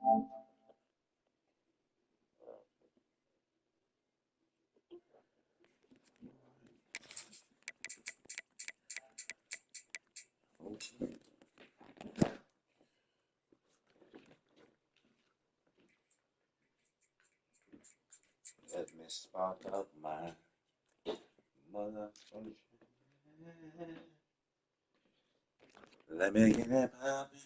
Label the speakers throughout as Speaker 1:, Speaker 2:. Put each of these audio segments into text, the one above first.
Speaker 1: Let me spark up my mother. Let me get it poppin'.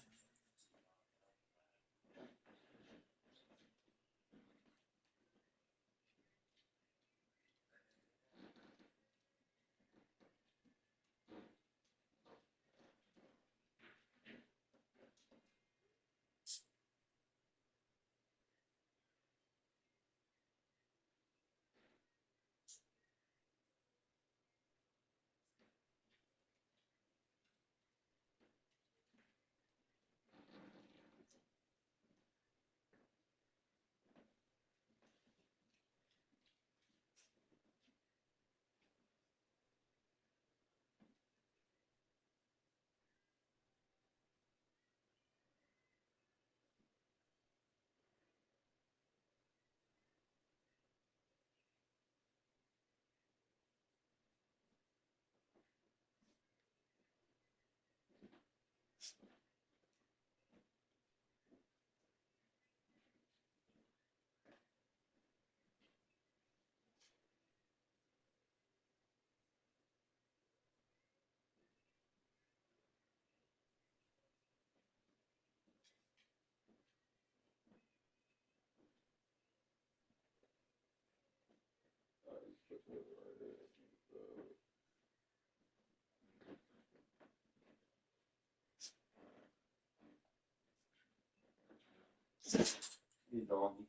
Speaker 1: Hey, doggy.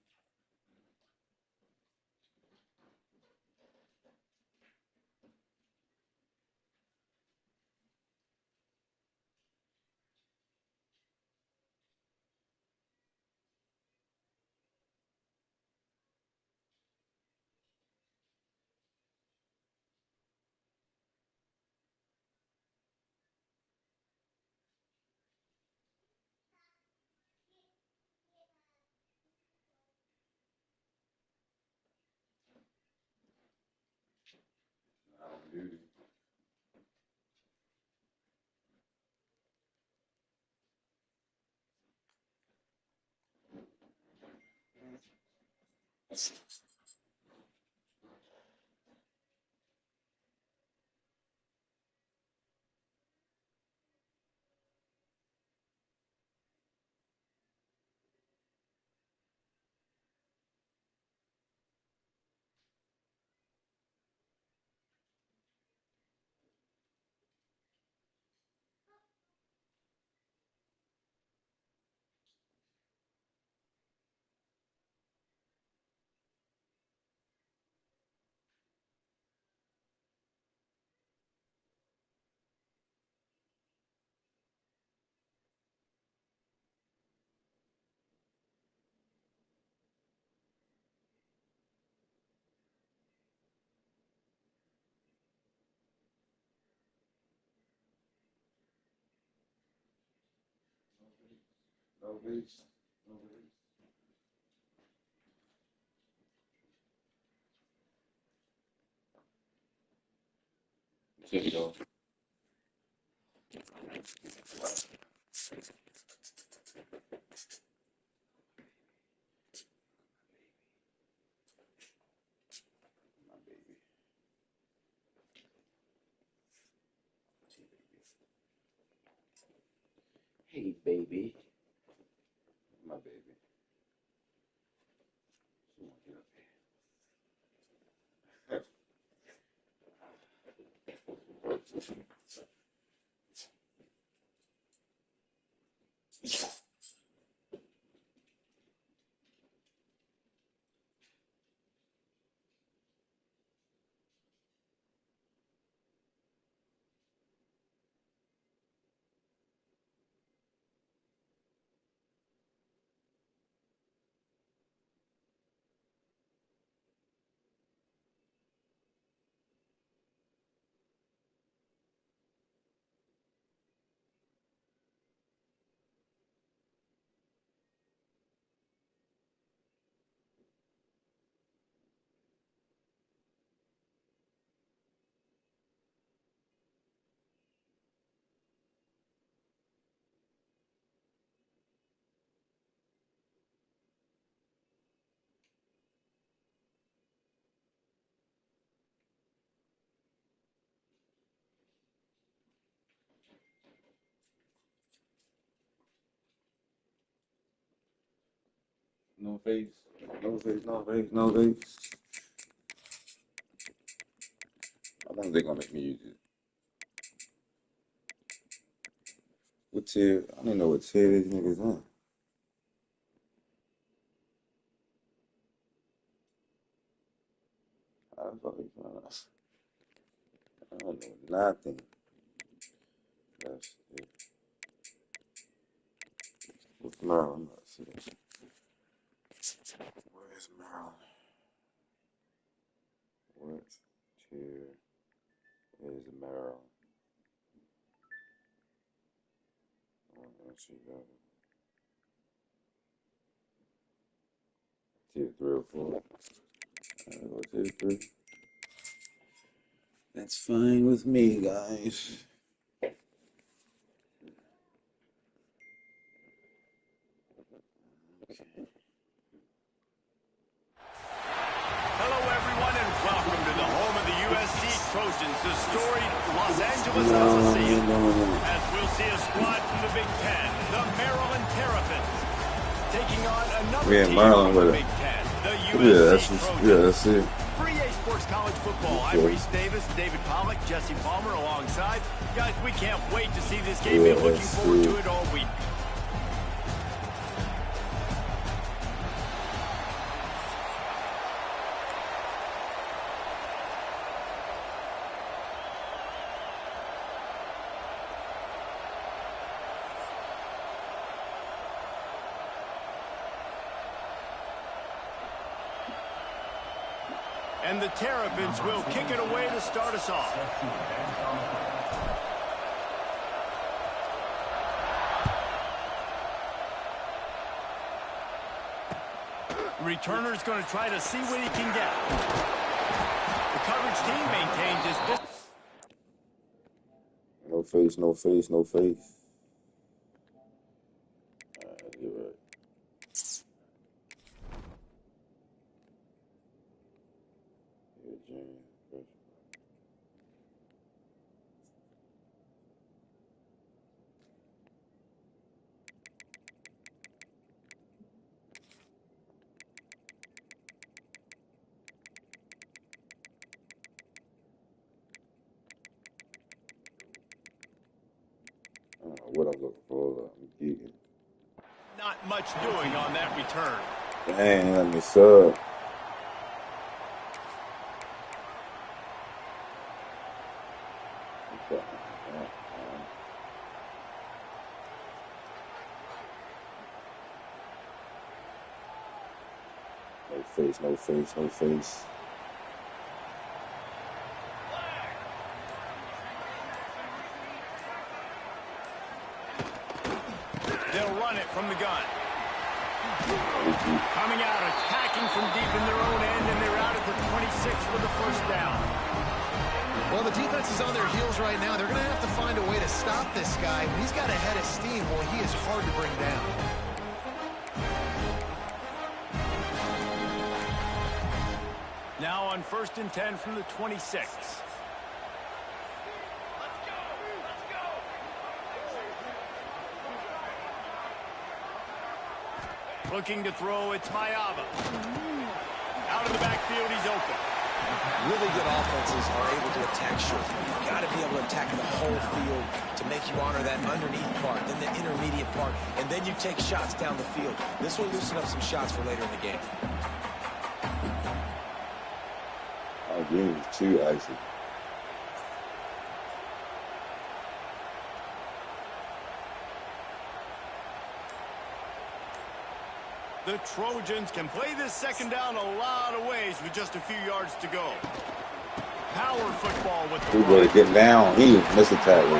Speaker 1: Duty. No beats. No beats. There you go. My baby. Hey, baby. My baby. Someone get up no face. No face, no face, no face. I wonder if they're gonna make me use it. What tier? I don't know what tier these niggas on. I don't know nothing. That's it. What's Maryland? Let's see. Where is Maryland? What tier is Maryland? Let's see that. Tier 3 or 4. Go tier 3. That's fine with me, guys.
Speaker 2: Hello, everyone, and welcome to the home of the USC Trojans, the storied Los Angeles Coliseum. As we'll see a squad from the Big Ten, the Maryland Terrapins, taking on another team from the Big Ten, the USC Trojans.
Speaker 1: That's it.
Speaker 2: For EA Sports College Football, I'm Reese Davis, David Pollack, Jesse Palmer alongside. Guys, we can't wait to see this game. We're looking forward to it all week. And the Terrapins will kick it away to start us off. Returner's going to try to see what he can get. The coverage team maintains his distance.
Speaker 1: No face, no face, no face. You're right. What I'm looking for, I'm geeking.
Speaker 2: Not much doing on that return.
Speaker 1: Dang, let me sub. No face, no face, no face.
Speaker 2: They'll run it from the gun. Coming out, attacking from deep in their own end, and they're out at the 26 for the first down.
Speaker 3: Well, the defense is on their heels right now. They're going to have to find a way to stop this guy. When he's got a head of steam, well, he is hard to bring down.
Speaker 2: Now on 1st and 10 from the 26. Looking to throw, it's Mayava. Out of the backfield, he's open.
Speaker 4: Really good offenses are able to attack short. You've got to be able to attack the whole field to make you honor that underneath part, then the intermediate part, and then you take shots down the field. This will loosen up some shots for later in the game.
Speaker 1: Our game is too icy.
Speaker 2: The Trojans can play this second down a lot of ways with just a few yards to go. Power football with the
Speaker 1: We better get down. He missed the tackle.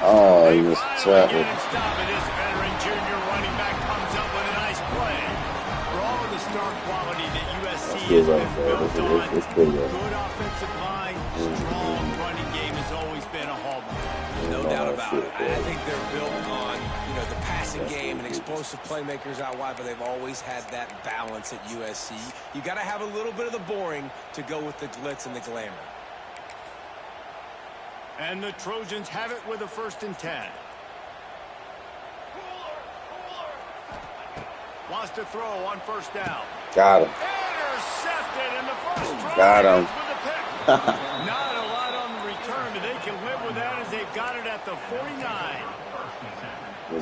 Speaker 1: Oh, he missed the tackle.
Speaker 2: Stop it. This veteran junior running back comes up with a nice play. For all of the star quality that USC has been built on, good offensive line, strong running game has always been a hallmark.
Speaker 4: No doubt about it. I think they're built on, the passing game and explosive playmakers out wide, but they've always had that balance at USC. You got to have a little bit of the boring to go with the glitz and the glamour.
Speaker 2: And the Trojans have it with a 1st and 10. Wants to throw on first down.
Speaker 1: Got him.
Speaker 2: Intercepted in the first try.
Speaker 1: Got him.
Speaker 2: With a pick. Not a lot on the return, but they can live with that as they've got it at the 49.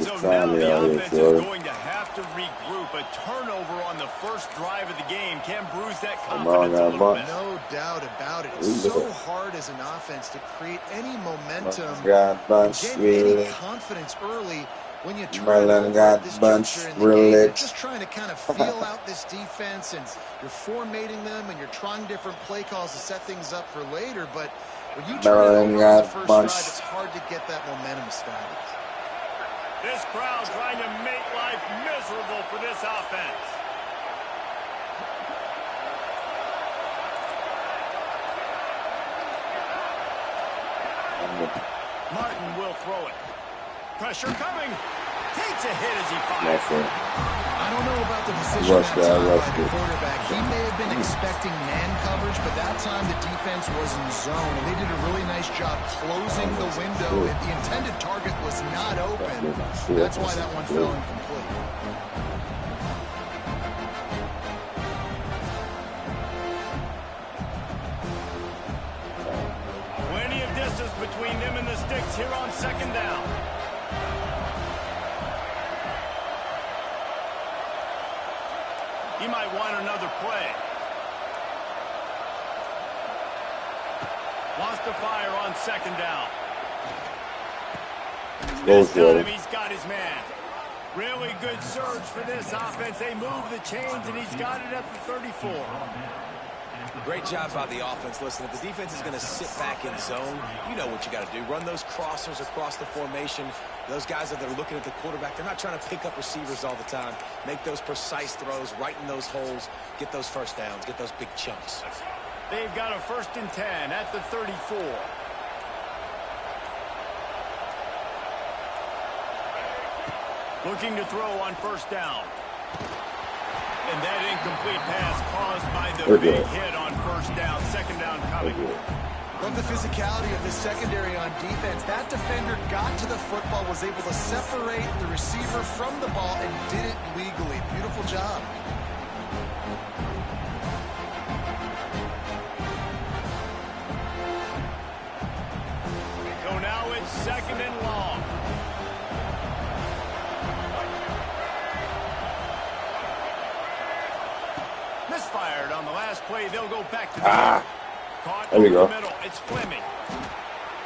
Speaker 2: So now the offense is going to have to regroup. A turnover on the first drive of the game can bruise that confidence a little bit.
Speaker 3: No doubt about it. It's so hard as an offense to create any momentum,
Speaker 1: got bunch,
Speaker 3: get
Speaker 1: really.
Speaker 3: any confidence early when you turn
Speaker 1: Merlin
Speaker 3: over
Speaker 1: got
Speaker 3: at this
Speaker 1: bunch,
Speaker 3: juncture in the
Speaker 1: really.
Speaker 3: game. You're just trying to kind of feel out this defense, and you're formatting them, and you're trying different play calls to set things up for later. But when you turn it over on the first drive, it's hard to get that momentum started.
Speaker 2: This crowd trying to make life miserable for this offense. Martin will throw it. Pressure coming. Takes a hit as he fires.
Speaker 3: I don't know about the decision that time by the quarterback. He may have been expecting man coverage, but that time the defense was in zone, and they did a really nice job closing the window. The intended target was not open. That's why that one fell incomplete.
Speaker 2: Plenty of distance between them and the sticks here on second down. He might want another play. Wants to fire on second down. This time he's got his man. Really good surge for this offense. They move the chains, and he's got it at the 34.
Speaker 4: Great job by the offense. Listen, if the defense is going to sit back in zone, you know what you got to do. Run those crossers across the formation. Those guys that are looking at the quarterback, they're not trying to pick up receivers all the time. Make those precise throws, right in those holes, get those first downs, get those big chunks.
Speaker 2: They've got a 1st and 10 at the 34. Looking to throw on first down. And that incomplete pass caused by the big hit on first down. Second down coming.
Speaker 3: Love the physicality of the secondary on defense. That defender got to the football, was able to separate the receiver from the ball, and did it legally. Beautiful job.
Speaker 2: So now it's 2nd and long. Misfired on the last play. They'll go back to the middle. Caught over the middle. It's Fleming.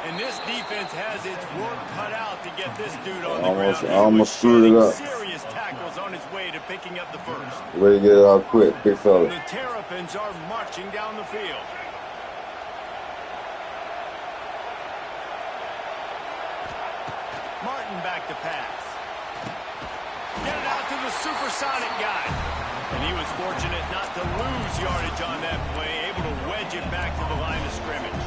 Speaker 2: And this defense has its work cut out to get this dude on the ground.
Speaker 1: Almost screwed it up.
Speaker 2: Serious tackles on his way to picking up the first.
Speaker 1: Way to get it out quick, big fella.
Speaker 2: The Terrapins are marching down the field. Martin back to pass. Get it out to the supersonic guy. And he was fortunate not to lose yardage on that play, able to wedge it back to the line of scrimmage.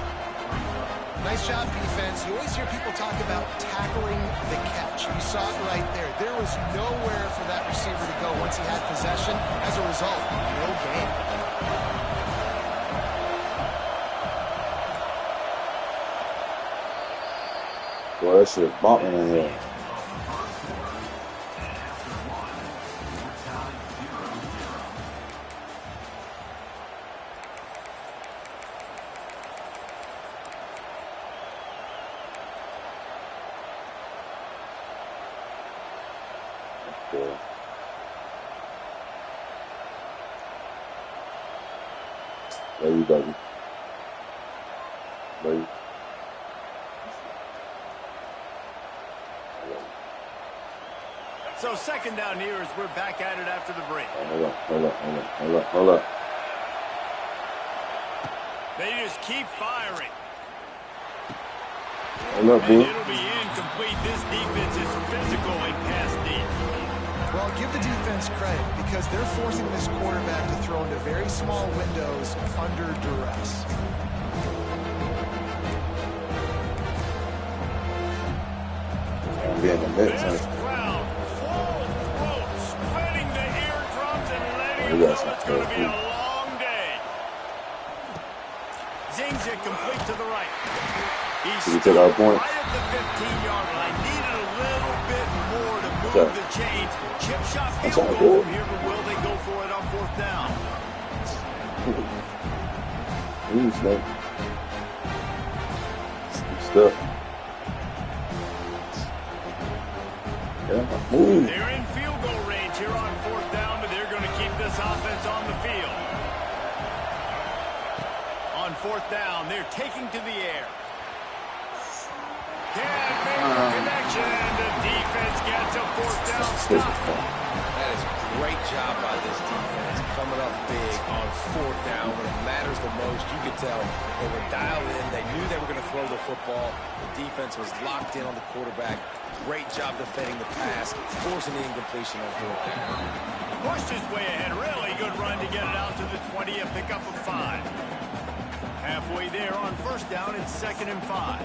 Speaker 3: Nice job, defense. You always hear people talk about tackling the catch. You saw it right there. There was nowhere for that receiver to go once he had possession. As a result, no gain.
Speaker 1: Boy, that shit bumping in here. There you go. Baby.
Speaker 2: So 2nd down here as we're back at it after the break.
Speaker 1: Hold up.
Speaker 2: They just keep firing.
Speaker 1: Hold up,
Speaker 2: And
Speaker 1: dude.
Speaker 2: it'll be incomplete. This defense is physical and pass deep.
Speaker 3: Well, give the defense credit because they're forcing this quarterback to throw into very small windows under duress.
Speaker 1: Be in the mix,
Speaker 2: This
Speaker 1: huh?
Speaker 2: crowd, full throat, spreading the eardrums and letting them
Speaker 1: We
Speaker 2: know
Speaker 1: got some
Speaker 2: it's going to be a
Speaker 1: stuff,
Speaker 2: long day. Zings it complete to the right. He's
Speaker 1: Did we take our point?
Speaker 2: right at the 15-yard line. Needed a little bit more to move the chains. Chip shot field goal from here, but will they go for it on 4th down?
Speaker 1: He's stuck. Yeah, move.
Speaker 2: They're in field goal range here on 4th down, but they're going to keep this offense on the field. On 4th down, they're taking to the air. Can't make the connection. The defense gets a 4th down stop.
Speaker 4: That is a great job by this defense, coming up big on 4th down when it matters the most. You could tell they were dialed in. They knew they were going to throw the football. The defense was locked in on the quarterback. Great job defending the pass, forcing the incompletion on 4th down.
Speaker 2: Pushed his way ahead. Really good run to get it out to the 20, a pickup of 5. Halfway there on 1st down, it's 2nd and 5.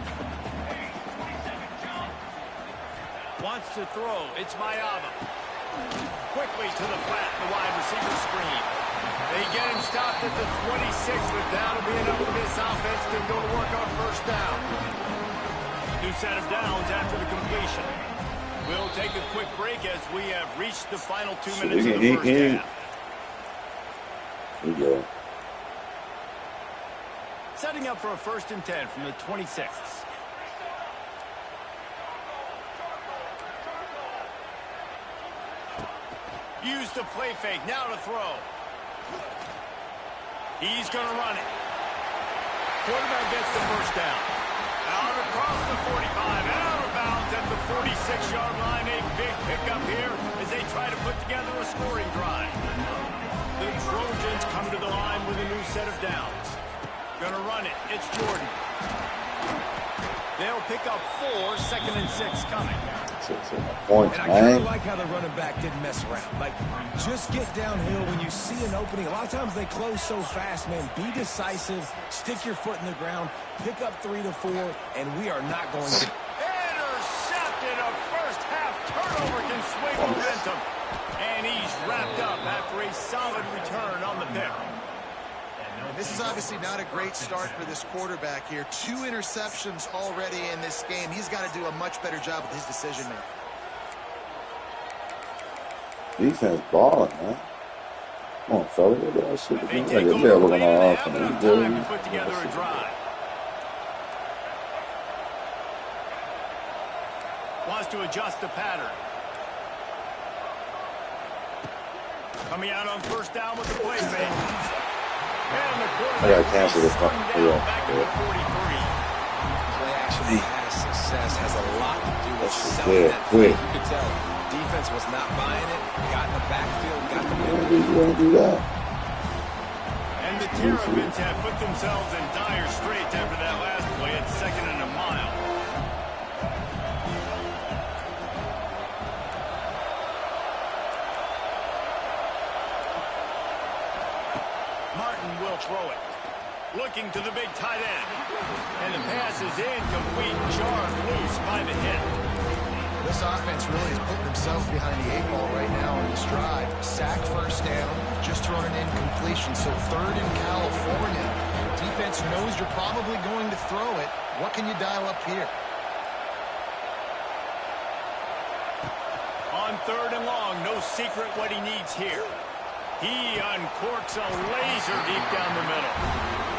Speaker 2: Wants to throw. It's Mayava. Quickly to the flat, the wide receiver screen. They get him stopped at the 26, but that'll be enough for this offense to go to work on 1st down. New set of downs after the completion. We'll take a quick break as we have reached the final 2 minutes of the 1st half.
Speaker 1: Here we go.
Speaker 2: Setting up for a 1st and 10 from the 26. Use the play fake. Now to throw. He's going to run it. Quarterback gets the 1st down. Out across the 45 and out of bounds at the 46-yard line. A big pickup here as they try to put together a scoring drive. The Trojans come to the line with a new set of downs. Gonna run it. It's Jordan. They'll pick up 4, 2nd and 6 coming.
Speaker 1: Points,
Speaker 4: and I kind of like how the running back didn't mess around. Like, just get downhill when you see an opening. A lot of times they close so fast, man. Be decisive. Stick your foot in the ground. Pick up 3 to 4, and we are not going to...
Speaker 2: Intercepted. A first-half turnover can swing momentum. And he's wrapped up after a solid return on the pick.
Speaker 3: This is obviously not a great start for this quarterback here. 2 interceptions already in this game. He's got to do a much better job with his decision-making.
Speaker 1: Defense balling, man. Come on, fella. Look at that shit.
Speaker 2: They
Speaker 1: Like
Speaker 2: take
Speaker 1: a
Speaker 2: over
Speaker 1: devil
Speaker 2: late
Speaker 1: on
Speaker 2: and
Speaker 1: offense.
Speaker 2: have enough
Speaker 1: He's
Speaker 2: time
Speaker 1: good.
Speaker 2: to put together a drive. Wants to adjust the pattern. Coming out on 1st down with the play fake. And the
Speaker 1: I gotta cancel this one.
Speaker 2: back to the 43.
Speaker 4: Play action pass success has a lot to do with selling
Speaker 1: quick,
Speaker 4: that
Speaker 1: quick.
Speaker 4: play. You could tell defense was not buying it. Got in the backfield, got the middle.
Speaker 1: You don't do that.
Speaker 2: And the Terrapins have put themselves in dire straits after that last play at 2nd and a mile. Martin will throw it. Looking to the big tight end. And the pass is incomplete. Jarred loose by the hit.
Speaker 3: This offense really is putting themselves behind the 8 ball right now on this drive. Sack 1st down, just thrown an incompletion. So 3rd in California. Defense knows you're probably going to throw it. What can you dial up here?
Speaker 2: On 3rd and long, no secret what he needs here. He uncorks a laser deep down the middle.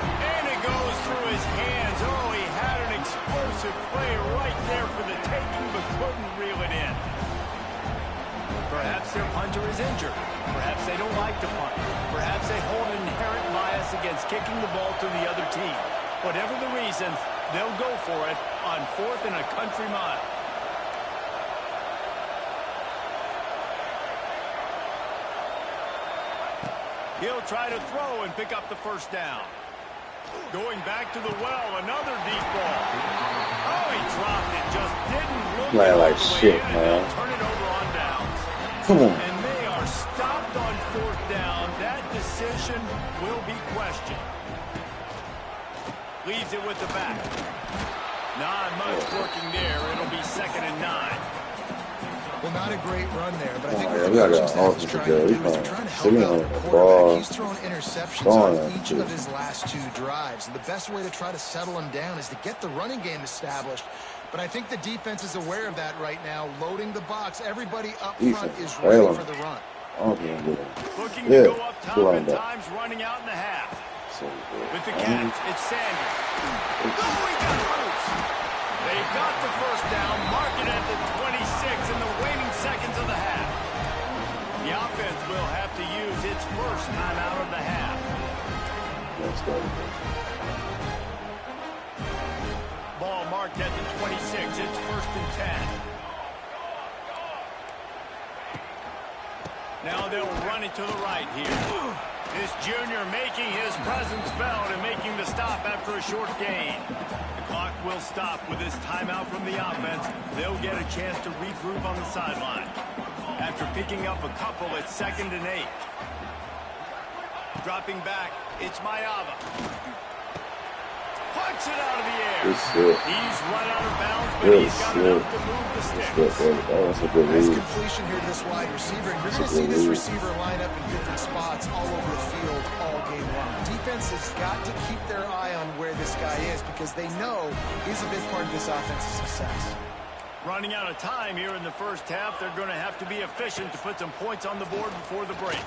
Speaker 2: And it goes through his hands. Oh, he had an explosive play right there for the taking, but couldn't reel it in. Perhaps their punter is injured. Perhaps they don't like to punt. Perhaps they hold an inherent bias against kicking the ball to the other team. Whatever the reason, they'll go for it on 4th and a country mile. He'll try to throw and pick up the 1st down. Going back to the well, another deep ball. Oh, he dropped it. Just didn't look
Speaker 1: Playing like
Speaker 2: all the way
Speaker 1: shit,
Speaker 2: in, and
Speaker 1: man.
Speaker 2: they'll turn it over on downs.
Speaker 1: Come on.
Speaker 2: And they are stopped on 4th down. That decision will be questioned. Leaves it with the back. Not much working there. It'll be 2nd and 9.
Speaker 3: Well, not a great run there, but I think
Speaker 1: yeah,
Speaker 3: what
Speaker 1: we
Speaker 3: the
Speaker 1: gotta
Speaker 3: coaching
Speaker 1: go
Speaker 3: staff is
Speaker 1: offensive
Speaker 3: trying to
Speaker 1: there.
Speaker 3: do
Speaker 1: We
Speaker 3: is they're
Speaker 1: can't
Speaker 3: trying to help
Speaker 1: sit
Speaker 3: out
Speaker 1: on
Speaker 3: the
Speaker 1: the
Speaker 3: quarterback.
Speaker 1: ball.
Speaker 3: He's thrown interceptions
Speaker 1: Throwing
Speaker 3: on
Speaker 1: it,
Speaker 3: each
Speaker 1: too.
Speaker 3: of his last 2 drives. And the best way to try to settle him down is to get the running game established. But I think the defense is aware of that right now, loading the box. Everybody up front
Speaker 1: Defense,
Speaker 3: is ready for the run.
Speaker 2: Looking to go up top, and time's running out in the half. With the catch, it's Sanders. Oh, he got loose. They've got the first down, mark it at the 26 in the waning seconds of the half. The offense will have to use its first timeout of the half. Ball marked at the 26. It's 1st and 10. Now they'll run it to the right here. This junior making his presence felt and making the stop after a short gain. The clock will stop with this timeout from the offense. They'll get a chance to regroup on the sideline. After picking up a couple, it's 2nd and 8. Dropping back, it's Mayava. Punch it out of the air. He's run out of bounds, but he's got enough to move the sticks.
Speaker 3: Nice completion here to this wide receiver. And you're going to see this receiver line up in different spots all over the field all game long. Defense has got to keep their eye on where this guy is because they know he's a big part of this offense's success.
Speaker 2: Running out of time here in the first half, they're going to have to be efficient to put some points on the board before the break.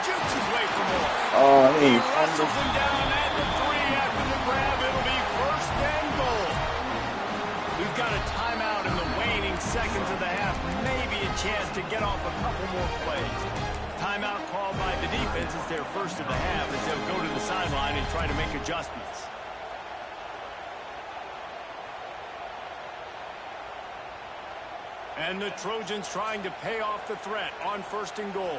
Speaker 2: Jukes his way for more. He wrestles him down at the 3 after the grab. It'll be 1st and goal. We've got a timeout in the waning seconds of the half. Maybe a chance to get off a couple more plays. Timeout called by the defense is their first of the half as they'll go to the sideline and try to make adjustments. And the Trojans trying to pay off the threat on 1st and goal.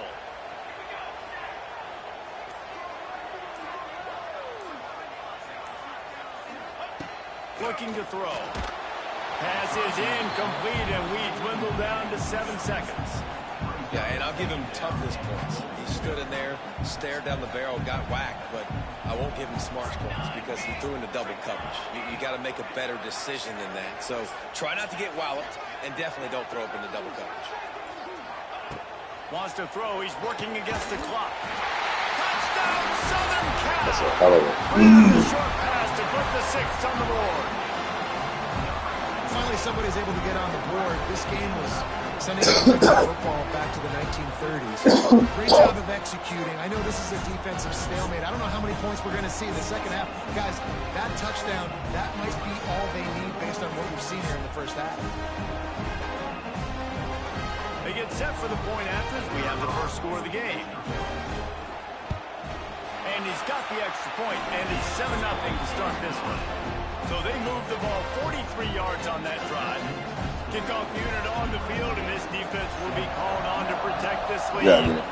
Speaker 2: Looking to throw. Pass is incomplete, and we dwindle down to 7 seconds.
Speaker 4: Yeah, and I'll give him toughness points. He stood in there, stared down the barrel, got whacked, but I won't give him smarts points because he threw into double coverage. You got to make a better decision than that. So try not to get walloped, and definitely don't throw up into double coverage.
Speaker 2: Wants to throw. He's working against the clock. Touchdown, Southern Cal!
Speaker 1: That's a hell of a
Speaker 2: short pass to put the 6 on the board.
Speaker 3: Finally, somebody's able to get on the board. This game was sending football back to the 1930s. Great job of executing. I know this is a defensive stalemate. I don't know how many points we're going to see in the second half. Guys, that touchdown, that might be all they need based on what we've seen here in the first half.
Speaker 2: They get set for the point after as we have the first score of the game. And he's got the extra point, and it's 7-0 to start this one. So they move the ball 43 yards on that drive. Kickoff unit on the field, and this defense will be called on to protect this lead.
Speaker 1: Yeah,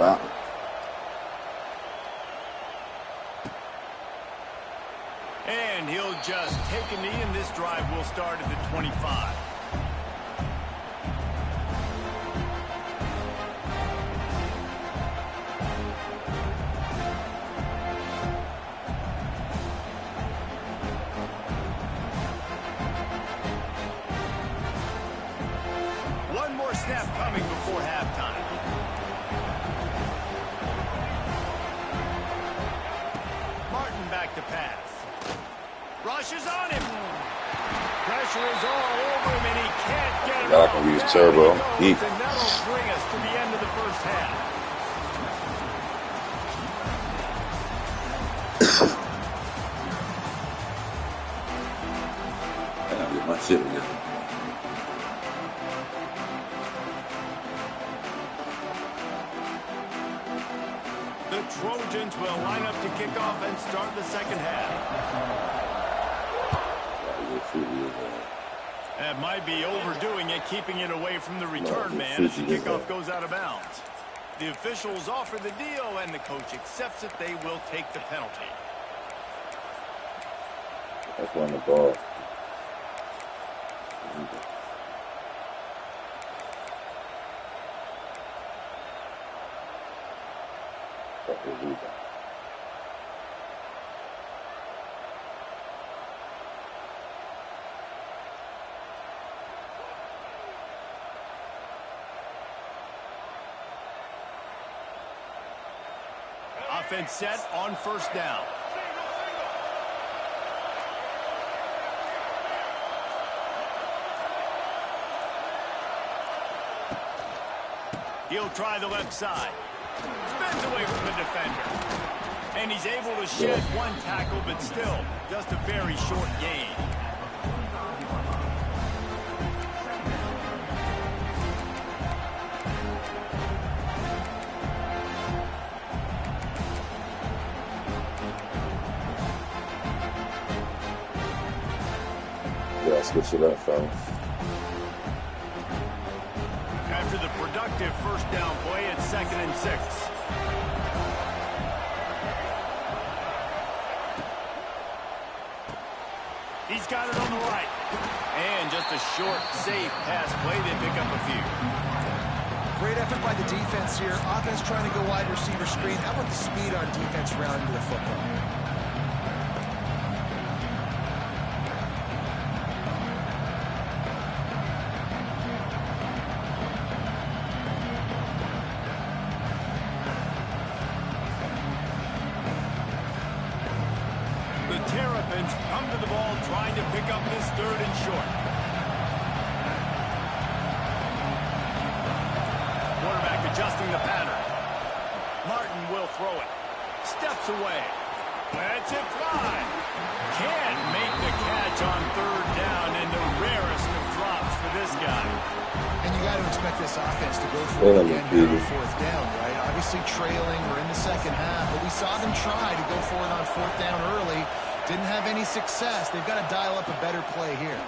Speaker 2: and he'll just take a knee, and this drive will start at the 25. Snap coming before halftime. Martin back to pass. Rush is on him. Pressure is all over him, and he can't get it off.
Speaker 1: I can use turbo.
Speaker 2: And that'll bring us to the end of the first half.
Speaker 1: I gotta get my shit together.
Speaker 2: The Trojans will line up to kick off and start the second half. That might be overdoing it, keeping it away from the return man as the kickoff goes out of bounds. The officials offer the deal, and the coach accepts it. They will take the penalty.
Speaker 1: That's one the ball.
Speaker 2: Offense set on first down. He'll try the left side. Spins away from the defender. And he's able to shed one tackle, but still just a very short gain.
Speaker 1: Yeah, switch it up, fellas.
Speaker 2: After the productive first down play, it's 2nd and 6. He's got it on the right. And just a short, safe pass play. They pick up a few.
Speaker 3: Great effort by the defense here. Offense trying to go wide receiver screen. How about the speed on defense rounding to the football?
Speaker 2: Terrapins come to the ball trying to pick up this 3rd and short. Quarterback adjusting the pattern. Martin will throw it. Steps away. Lets it fly. Can't make the catch on 3rd down, and the rarest of drops for this guy.
Speaker 3: And you got to expect this offense to go for it again here on 4th down, right? Obviously trailing. We're in the second half, but we saw them try to go for it on 4th down early. Didn't have any success. They've got to dial up a better play here.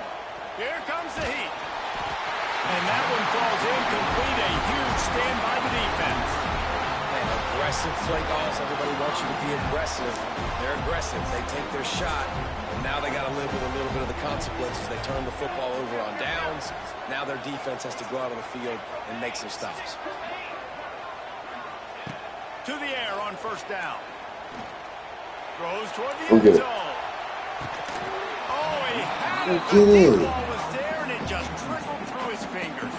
Speaker 2: Here comes the heat. And that one falls incomplete. A huge stand by the defense.
Speaker 4: Man, aggressive play calls. Everybody wants you to be aggressive. They're aggressive. They take their shot. And now they got to live with a little bit of the consequences. They turn the football over on downs. Now their defense has to go out on the field and make some stops.
Speaker 2: To the air on 1st down. Throws toward the end zone. Oh, he had it. The ball was there, and it just trickled through his fingers.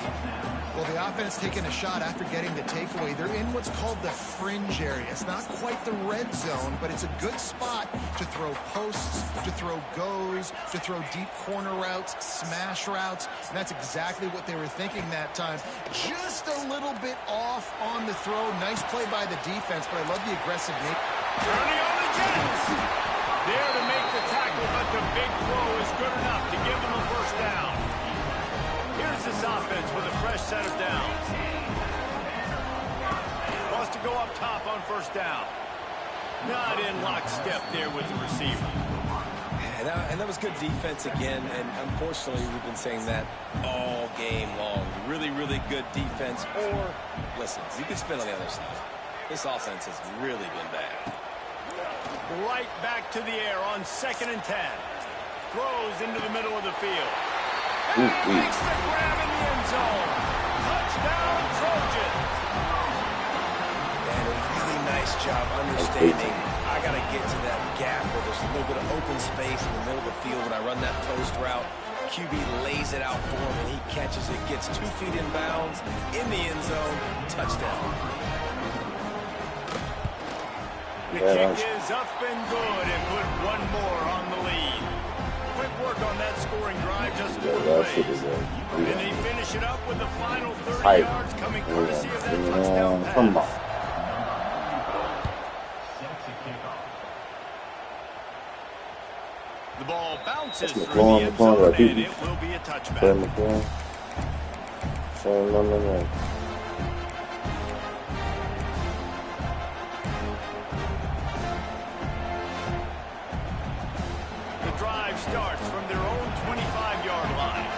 Speaker 3: Well, the offense taking a shot after getting the takeaway. They're in what's called the fringe area. It's not quite the red zone, but it's a good spot to throw posts, to throw goes, to throw deep corner routes, smash routes. And that's exactly what they were thinking that time. Just a little bit off on the throw. Nice play by the defense, but I love the aggressive nature.
Speaker 2: Turning on the Jets. There to make the tackle, but the big throw is good enough to give them a 1st down. Here's this offense with a fresh set of downs. Wants to go up top on 1st down. Not in lockstep there with the receiver.
Speaker 4: And that was good defense again, and unfortunately we've been saying that all game long. Really, really good defense. Or, listen, you can spin on the other side. This offense has really been bad.
Speaker 2: Right back to the air on 2nd and 10. Throws into the middle of the field. And makes the grab in the end zone. Touchdown, Trojans.
Speaker 4: And a really nice job understanding. I got to get to that gap where there's a little bit of open space in the middle of the field when I run that post route. QB lays it out for him, and he catches it, gets 2 feet in bounds, in the end zone, touchdown.
Speaker 2: The kick is up and good, and put one more on the lead. Quick work on that scoring drive, just 4 plays. And they finish it up with the final 30 yards coming courtesy of that touchdown pass.
Speaker 1: Come on.
Speaker 2: The ball bounces through the end zone, and it will be a touchback. The drive starts from their own 25-yard line.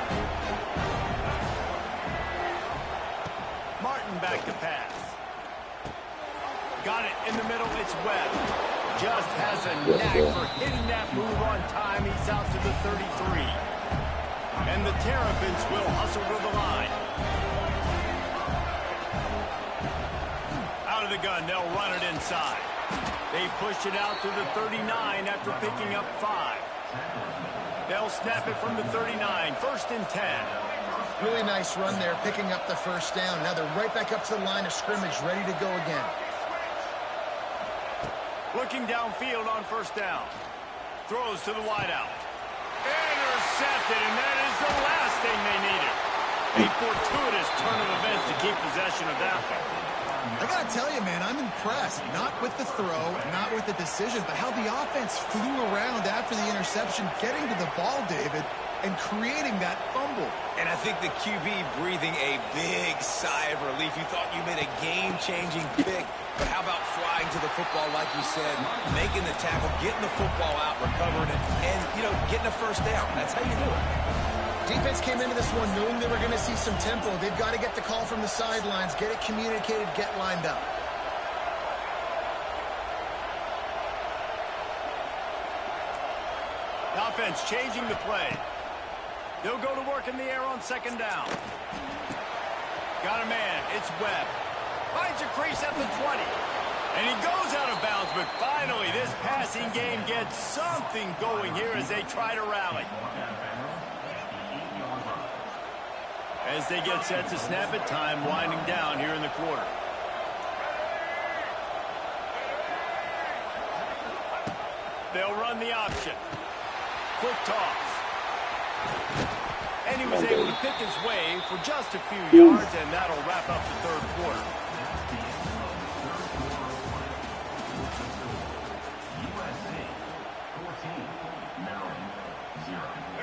Speaker 2: Martin back to pass. Got it in the middle. It's Webb. Just has a knack for hitting that move on time. He's out to the 33. And the Terrapins will hustle to the line. Out of the gun, they'll run it inside. They push it out to the 39 after picking up 5. They'll snap it from the 39. 1st and 10.
Speaker 3: Really nice run there, picking up the 1st down. Now they're right back up to the line of scrimmage, ready to go again.
Speaker 2: Looking downfield on 1st down. Throws to the wideout. Intercepted, and that is the last thing they needed. A fortuitous turn of events to keep possession of that one.
Speaker 3: I got to tell you, man, I'm impressed. Not with the throw, not with the decision, but how the offense flew around after the interception, getting to the ball, David, and creating that fumble.
Speaker 4: And I think the QB breathing a big sigh of relief. You thought you made a game-changing pick, but how about flying to the football, like you said, making the tackle, getting the football out, recovering it, and, you know, getting a first down. That's how you do it.
Speaker 3: Defense came into this one knowing they were going to see some tempo. They've got to get the call from the sidelines, get it communicated, get lined up.
Speaker 2: The offense changing the play. They'll go to work in the air on second down. Got a man. It's Webb. Finds a crease at the 20. And he goes out of bounds, but finally this passing game gets something going here as they try to rally. As they get set to snap it, time winding down here in the quarter. They'll run the option. Quick toss. And he was able to pick his way for just a few yards, and that'll wrap up the third quarter.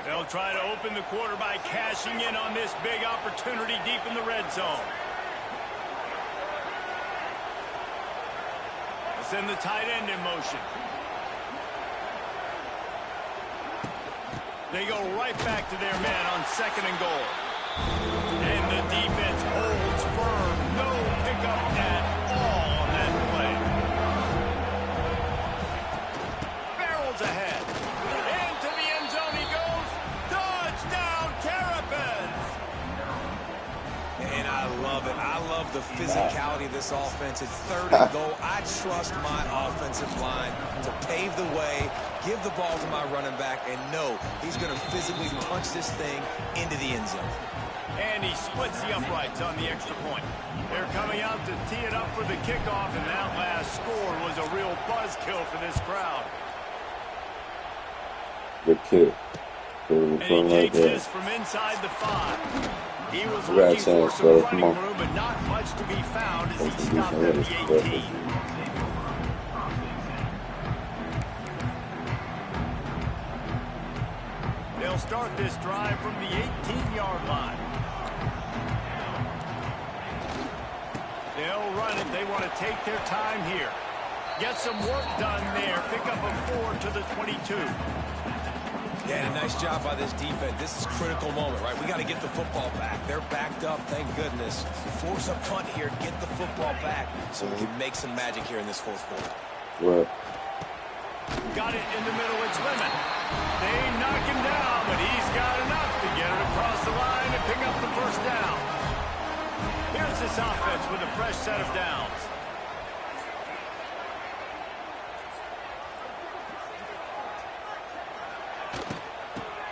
Speaker 2: They'll try to open the quarter by cashing in on this big opportunity deep in the red zone. They'll send the tight end in motion. They go right back to their man on second and goal. And the defense holds firm. No pickup at all on that play. Barrels ahead. Into the end zone he goes. Touchdown, Terrapins!
Speaker 4: And I love it. I love the physicality of this offense. It's third and goal. I trust my offensive line to pave the way, give the ball to my running back, and know he's going to physically punch this thing into the end zone.
Speaker 2: And he splits the uprights on the extra point. They're coming out to tee it up for the kickoff, and that last score was a real buzzkill for this crowd.
Speaker 1: Good kick.
Speaker 2: And he takes this from inside the 5. He was looking for some running room, but not much to be found as he stopped at the 18. They'll start this drive from the 18-yard line. They'll run it. They want to take their time here. Get some work done there. Pick up a 4 to the 22.
Speaker 4: Yeah, a nice job by this defense. This is a critical moment, right? We got to get the football back. They're backed up, thank goodness. Force a punt here, get the football back so we can make some magic here in this fourth quarter.
Speaker 1: What?
Speaker 2: Got it in the middle. It's Lemon. They knock him down, but he's got enough to get it across the line and pick up the first down. Here's this offense with a fresh set of downs.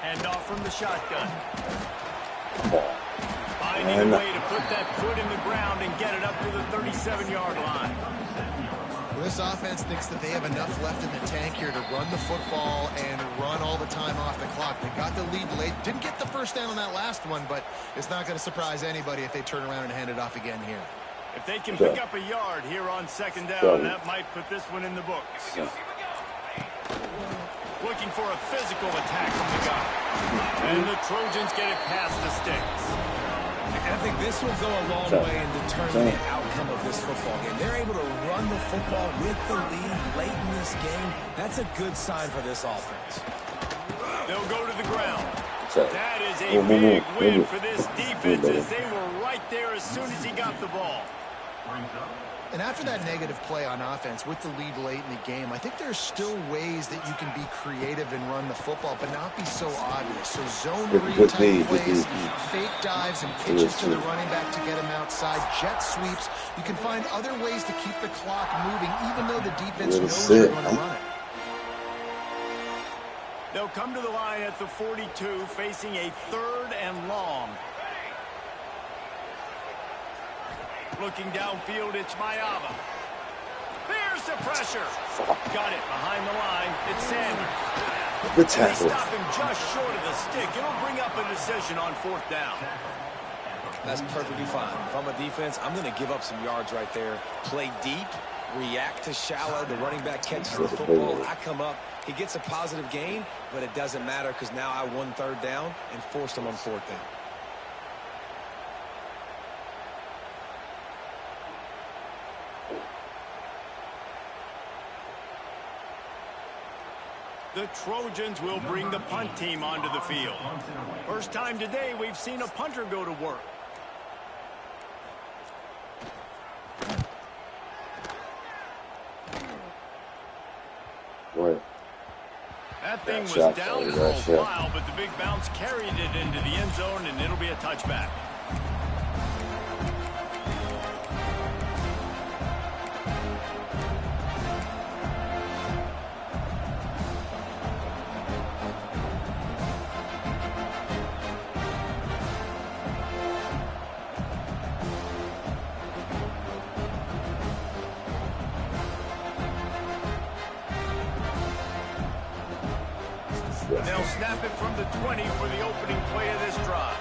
Speaker 2: Hand off from the shotgun. Finding a way to put that foot in the ground and get it up to the 37-yard line.
Speaker 3: This offense thinks that they have enough left in the tank here to run the football and run all the time off the clock. They got the lead late. Didn't get the first down on that last one, but it's not going to surprise anybody if they turn around and hand it off again here.
Speaker 2: If they can pick up a yard here on second down, that might put this one in the books. Looking for a physical attack from the guy. And the Trojans get it past the sticks.
Speaker 4: I think this will go a long way in determining the outcome of this football game. They're able to run the football with the lead late in this game. That's a good sign for this offense.
Speaker 2: They'll go to the ground. That is a big win for this defense as they were right there as soon as he got the ball.
Speaker 3: And after that negative play on offense with the lead late in the game, I think there's still ways that you can be creative and run the football, but not be so obvious. So zone read type plays, fake dives and pitches to the running back to get him outside, jet sweeps. You can find other ways to keep the clock moving, even though the defense knows they're going to run it.
Speaker 2: They'll come to the line at the 42, facing a 3rd and long. Looking downfield, it's Mayava. There's the pressure. Got it behind the line. It's Sanders.
Speaker 1: Good tackle.
Speaker 2: They stop him just short of the stick. It'll bring up a decision on 4th down.
Speaker 4: That's perfectly fine. If I'm a defense, I'm going to give up some yards right there. Play deep, react to shallow. The running back catches the football. I come up. He gets a positive gain, but it doesn't matter because now I won 3rd down and forced him on 4th down.
Speaker 2: The Trojans will bring the punt team onto the field. First time today we've seen a punter go to work.
Speaker 1: What?
Speaker 2: That thing was down for a while, but the big bounce carried it into the end zone, and it'll be a touchback. They'll snap it from the 20 for the opening play of this drive.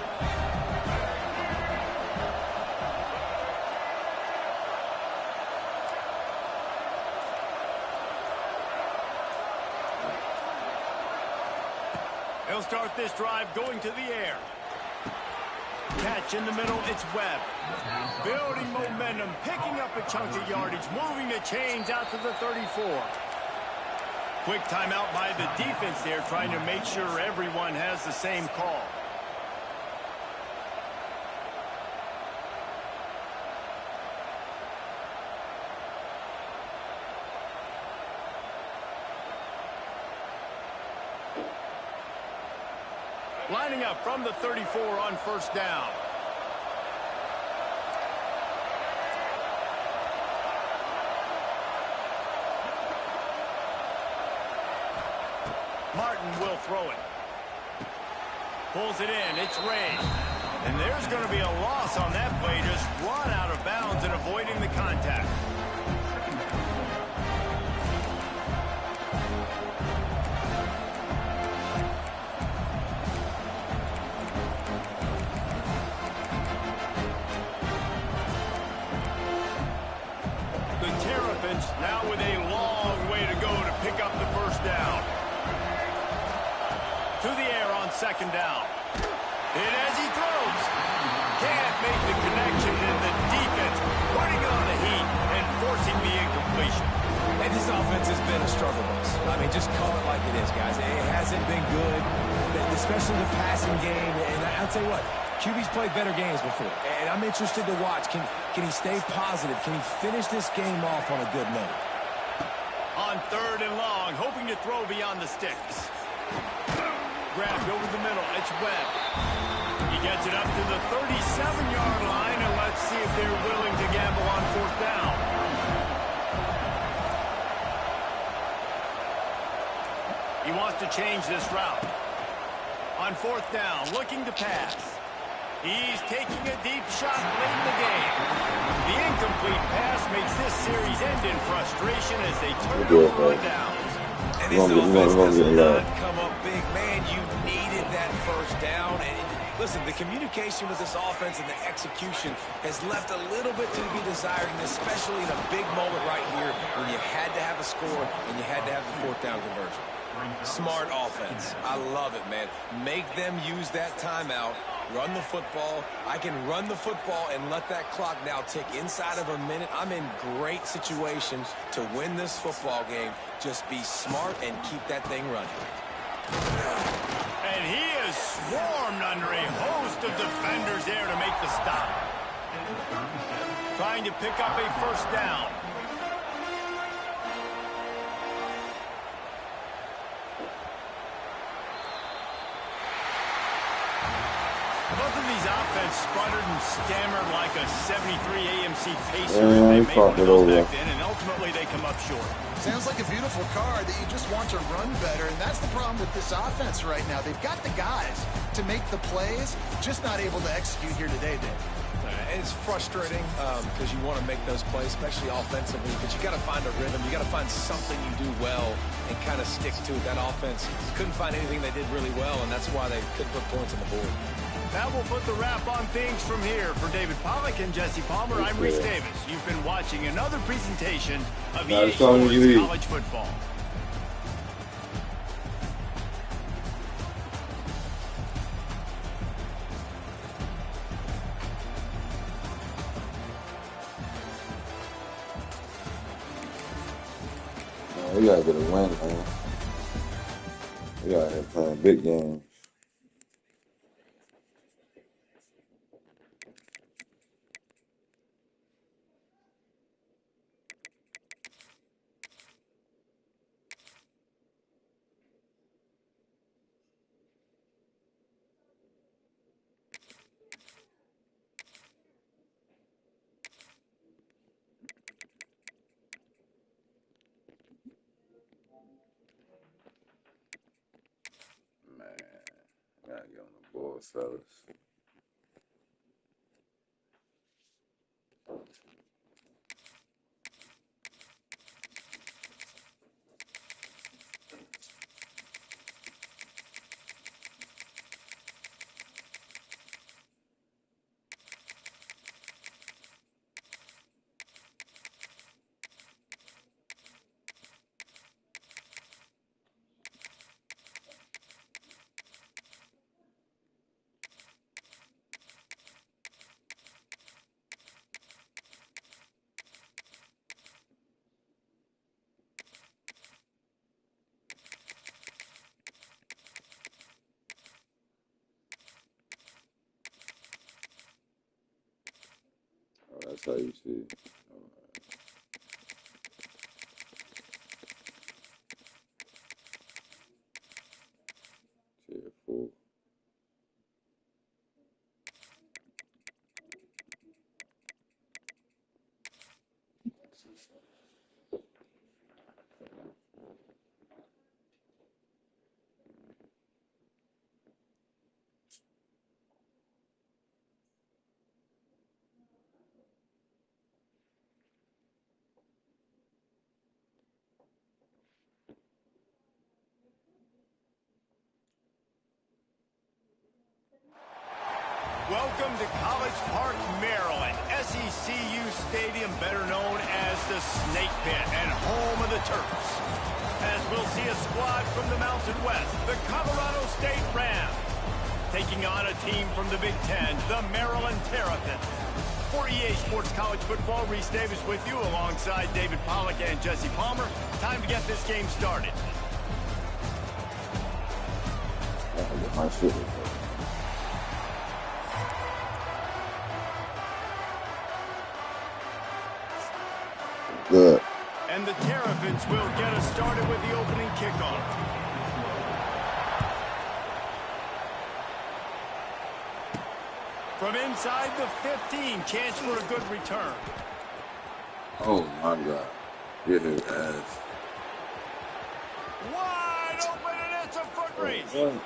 Speaker 2: They'll start this drive going to the air. Catch in the middle, it's Webb. Building momentum, picking up a chunk of yardage, moving the chains out to the 34. Quick timeout by the defense there, trying to make sure everyone has the same call. Lining up from the 34 on 1st down. Martin will throw it. Pulls it in. It's Ray. And there's going to be a loss on that play. Just run out of bounds and avoiding the contact. The Terrapins now with a long way to go to pick up the 1st down. To the air on 2nd down. And as he throws, can't make the connection, and the defense putting on the heat and forcing the incompletion.
Speaker 4: And this offense has been a struggle bus. I mean, just call it like it is, guys. It hasn't been good, especially the passing game. And I'll tell you what, QB's played better games before. And I'm interested to watch. Can he stay positive? Can he finish this game off on a good note?
Speaker 2: On 3rd and long, hoping to throw beyond the sticks. Grabbed over the middle. It's Webb. He gets it up to the 37-yard line, and let's see if they're willing to gamble on 4th down. He wants to change this route. On 4th down, looking to pass. He's taking a deep shot late in the game. The incomplete pass makes this series end in frustration as they turn over on downs.
Speaker 4: And this offense does not come up big. Man, you needed that 1st down. And listen, the communication with this offense and the execution has left a little bit to be desired, and especially in a big moment right here when you had to have a score and you had to have the 4th down conversion. Smart offense. I love it, man. Make them use that timeout. Run the football. I can run the football and let that clock now tick inside of a minute. I'm in great situations to win this football game. Just be smart and keep that thing running.
Speaker 2: And he is swarmed under a host of defenders there to make the stop. Trying to pick up a 1st down. Both of these offense sputtered and stammered like a 73 AMC Pacer. They made one of those back then, and ultimately they come up short.
Speaker 3: Sounds like a beautiful car that you just want to run better, and that's the problem with this offense right now. They've got the guys to make the plays, just not able to execute here today, Dave.
Speaker 4: It's frustrating because you want to make those plays, especially offensively, but you got to find a rhythm. You got to find something you do well and kind of stick to it. That offense couldn't find anything they did really well, and that's why they couldn't put points on the board.
Speaker 2: That will put the wrap on things from here. For David Pollack and Jesse Palmer, I'm Reese Davis. You've been watching another presentation of EA Sports College Football.
Speaker 1: We gotta get a win, man. We out here playing big games. Man, gotta get on the board, fellas. Oh, that's how you see it. Tier 4.
Speaker 2: Welcome to College Park, Maryland, SECU Stadium, better known as the Snake Pit and home of the Terps. As we'll see a squad from the Mountain West, the Colorado State Rams, taking on a team from the Big Ten, the Maryland Terrapins. For EA Sports College Football, Reese Davis with you alongside David Pollack and Jesse Palmer. Time to get this game started.
Speaker 1: My shit. Good.
Speaker 2: And the Terrapins will get us started with the opening kickoff. From inside the 15, chance for a good return.
Speaker 1: Oh my God. Get his ass.
Speaker 2: Wide open, and it's a foot race. They won't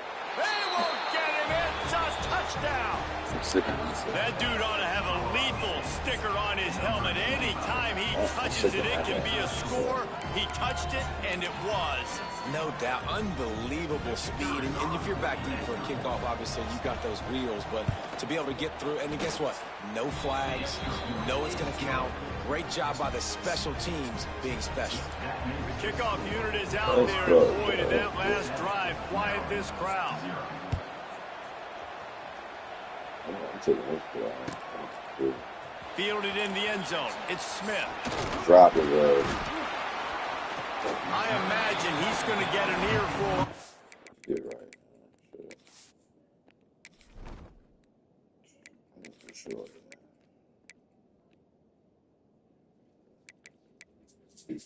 Speaker 2: get him. It's a touchdown.
Speaker 1: I'm sick of this.
Speaker 2: That dude ought to have a lethal sticker on his helmet. Anytime he touches it, it can be a score. He touched it, and it was.
Speaker 4: No doubt. Unbelievable speed. And if you're back deep for a kickoff, obviously, you got those wheels. But to be able to get through, and then guess what? No flags. You know it's going to count. Great job by the special teams being special.
Speaker 2: The kickoff unit is out there, and boy, did that last drive quiet this crowd.
Speaker 1: I'm taking this.
Speaker 2: Fielded in the end zone. It's Smith.
Speaker 1: Drop it,
Speaker 2: I imagine he's going to get an earful.
Speaker 1: Get right. For sure. This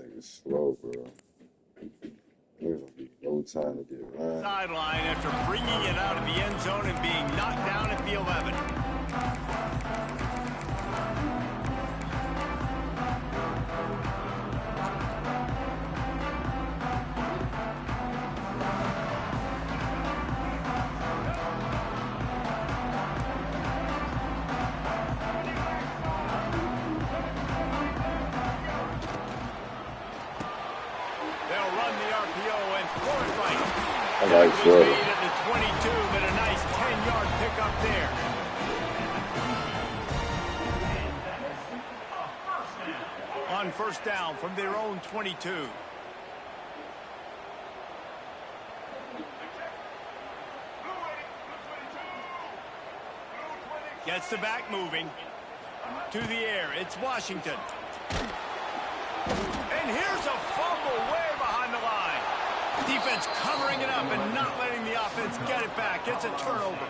Speaker 1: nigga's slow, bro. There's gonna be no time to get around.
Speaker 2: Sideline after bringing it out of the end zone and being knocked down at the 11.
Speaker 1: Nice
Speaker 2: was
Speaker 1: brother.
Speaker 2: made at the 22, but a nice 10-yard pickup there. On first down from their own 22. Gets the back moving. To the air, it's Washington. And here's a fumble way behind the line. Defense covering it up and not letting the offense get it back. It's a turnover.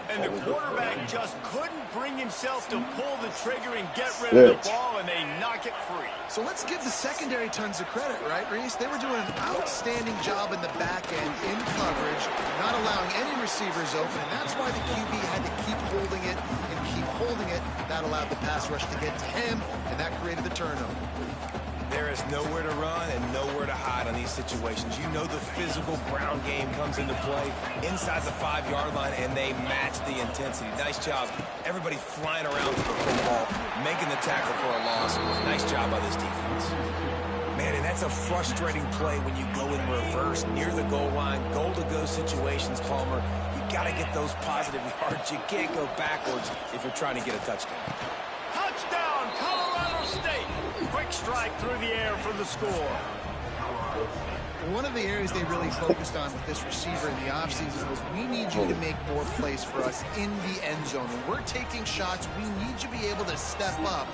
Speaker 2: And the quarterback just couldn't bring himself to pull the trigger and get rid of the ball, and they knock it free.
Speaker 3: So let's give the secondary tons of credit, right, Reese? They were doing an outstanding job in the back end, in coverage, not allowing any receivers open, and that's why the QB had to keep holding it and keep holding it. That allowed the pass rush to get to him, and that created the turnover.
Speaker 4: There is nowhere to run and nowhere to hide on these situations. You know the physical ground game comes into play inside the 5-yard line, and they match the intensity. Nice job. Everybody flying around to the football, making the tackle for a loss. Nice job by this defense. Man, and that's a frustrating play when you go in reverse near the goal line. Goal-to-go situations, Palmer. You got to get those positive yards. You can't go backwards if you're trying to get a touchdown.
Speaker 2: Touchdown, Colorado State. Quick strike through the air for the score.
Speaker 3: One of the areas they really focused on with this receiver in the offseason was we need you to make more plays for us in the end zone. When we're taking shots, we need you to be able to step up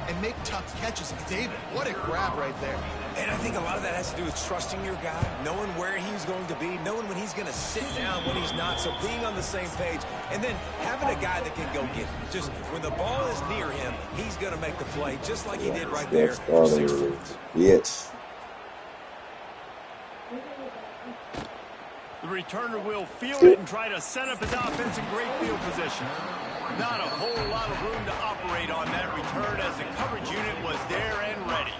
Speaker 3: and make tough catches. David, what a grab right there.
Speaker 4: And I think a lot of that has to do with trusting your guy, knowing where he's going to be, knowing when he's going to sit down, when he's not, so being on the same page, and then having a guy that can go get it. Just when the ball is near him, he's going to make the play, just like he did right there for 6 points.
Speaker 1: Yes.
Speaker 2: The returner will field it and try to set up his offense in great field position. Not a whole lot of room to operate on that return as the coverage unit was there and ready.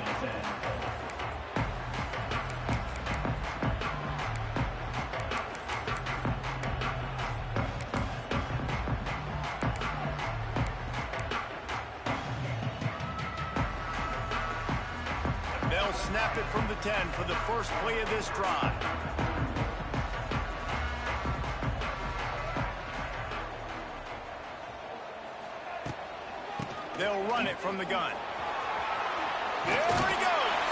Speaker 2: They'll snap it from the 10 for the first play of this drive. They'll run it from the gun. There he goes.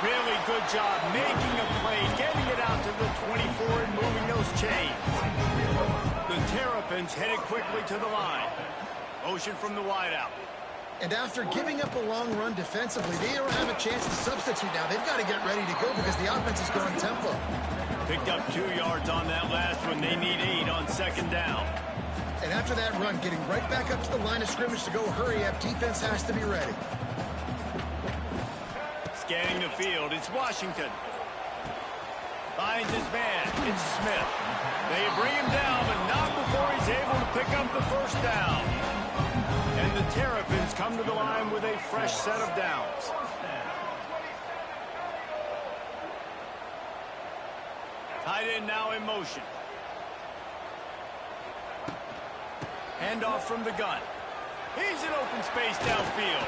Speaker 2: Really good job making a play, getting it out to the 24 and moving those chains. The Terrapins headed quickly to the line. Motion from the wideout.
Speaker 3: And after giving up a long run defensively, they don't have a chance to substitute now. They've got to get ready to go because the offense is going tempo.
Speaker 2: Picked up 2 yards on that last one. They need 8 on second down.
Speaker 3: And after that run, getting right back up to the line of scrimmage to go hurry up, defense has to be ready.
Speaker 2: Scanning the field, it's Washington. Finds his man, it's Smith. They bring him down, but not before he's able to pick up the first down. And the Terrapins come to the line with a fresh set of downs. Tight end now in motion. Handoff from the gun. He's in open space downfield.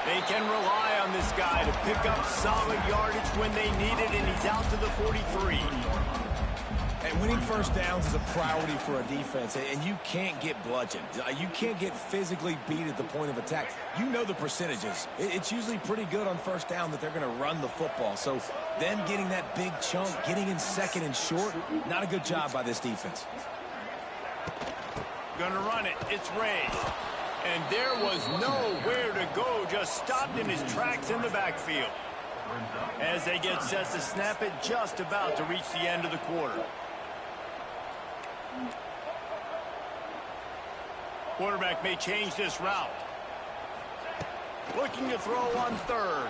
Speaker 2: They can rely on this guy to pick up solid yardage when they need it, and he's out to the 43.
Speaker 4: And winning first downs is a priority for a defense, and you can't get bludgeoned. You can't get physically beat at the point of attack. You know the percentages. It's usually pretty good on first down that they're going to run the football. So them getting that big chunk, getting in second and short, not a good job by this defense.
Speaker 2: Gonna run it. It's Ray. And there was nowhere to go. Just stopped in his tracks in the backfield. As they get set to snap it, just about to reach the end of the quarter. Quarterback may change this route. Looking to throw on third.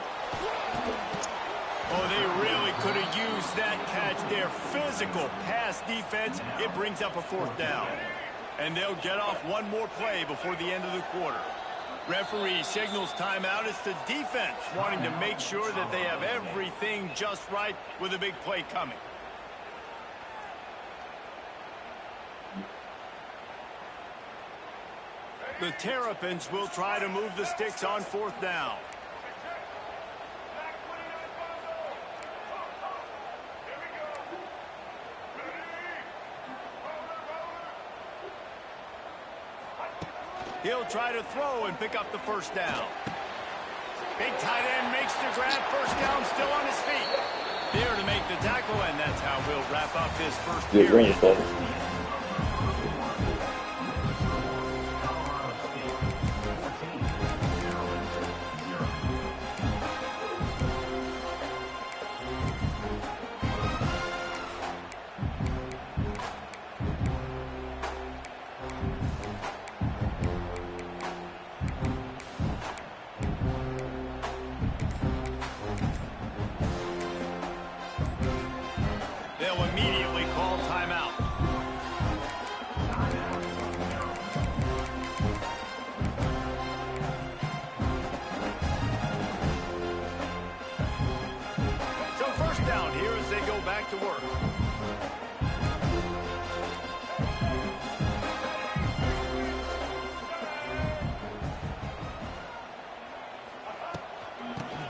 Speaker 2: Oh, they really could have used that catch there. Physical pass defense. It brings up a fourth down. And they'll get off one more play before the end of the quarter. Referee signals timeout. It's the defense wanting to make sure that they have everything just right with a big play coming. The Terrapins will try to move the sticks on fourth down. He'll try to throw and pick up the first down. Big tight end makes the grab. First down, still on his feet. There to make the tackle, and that's how we'll wrap up this first period. They'll immediately call timeout. So first down here as they go back to work.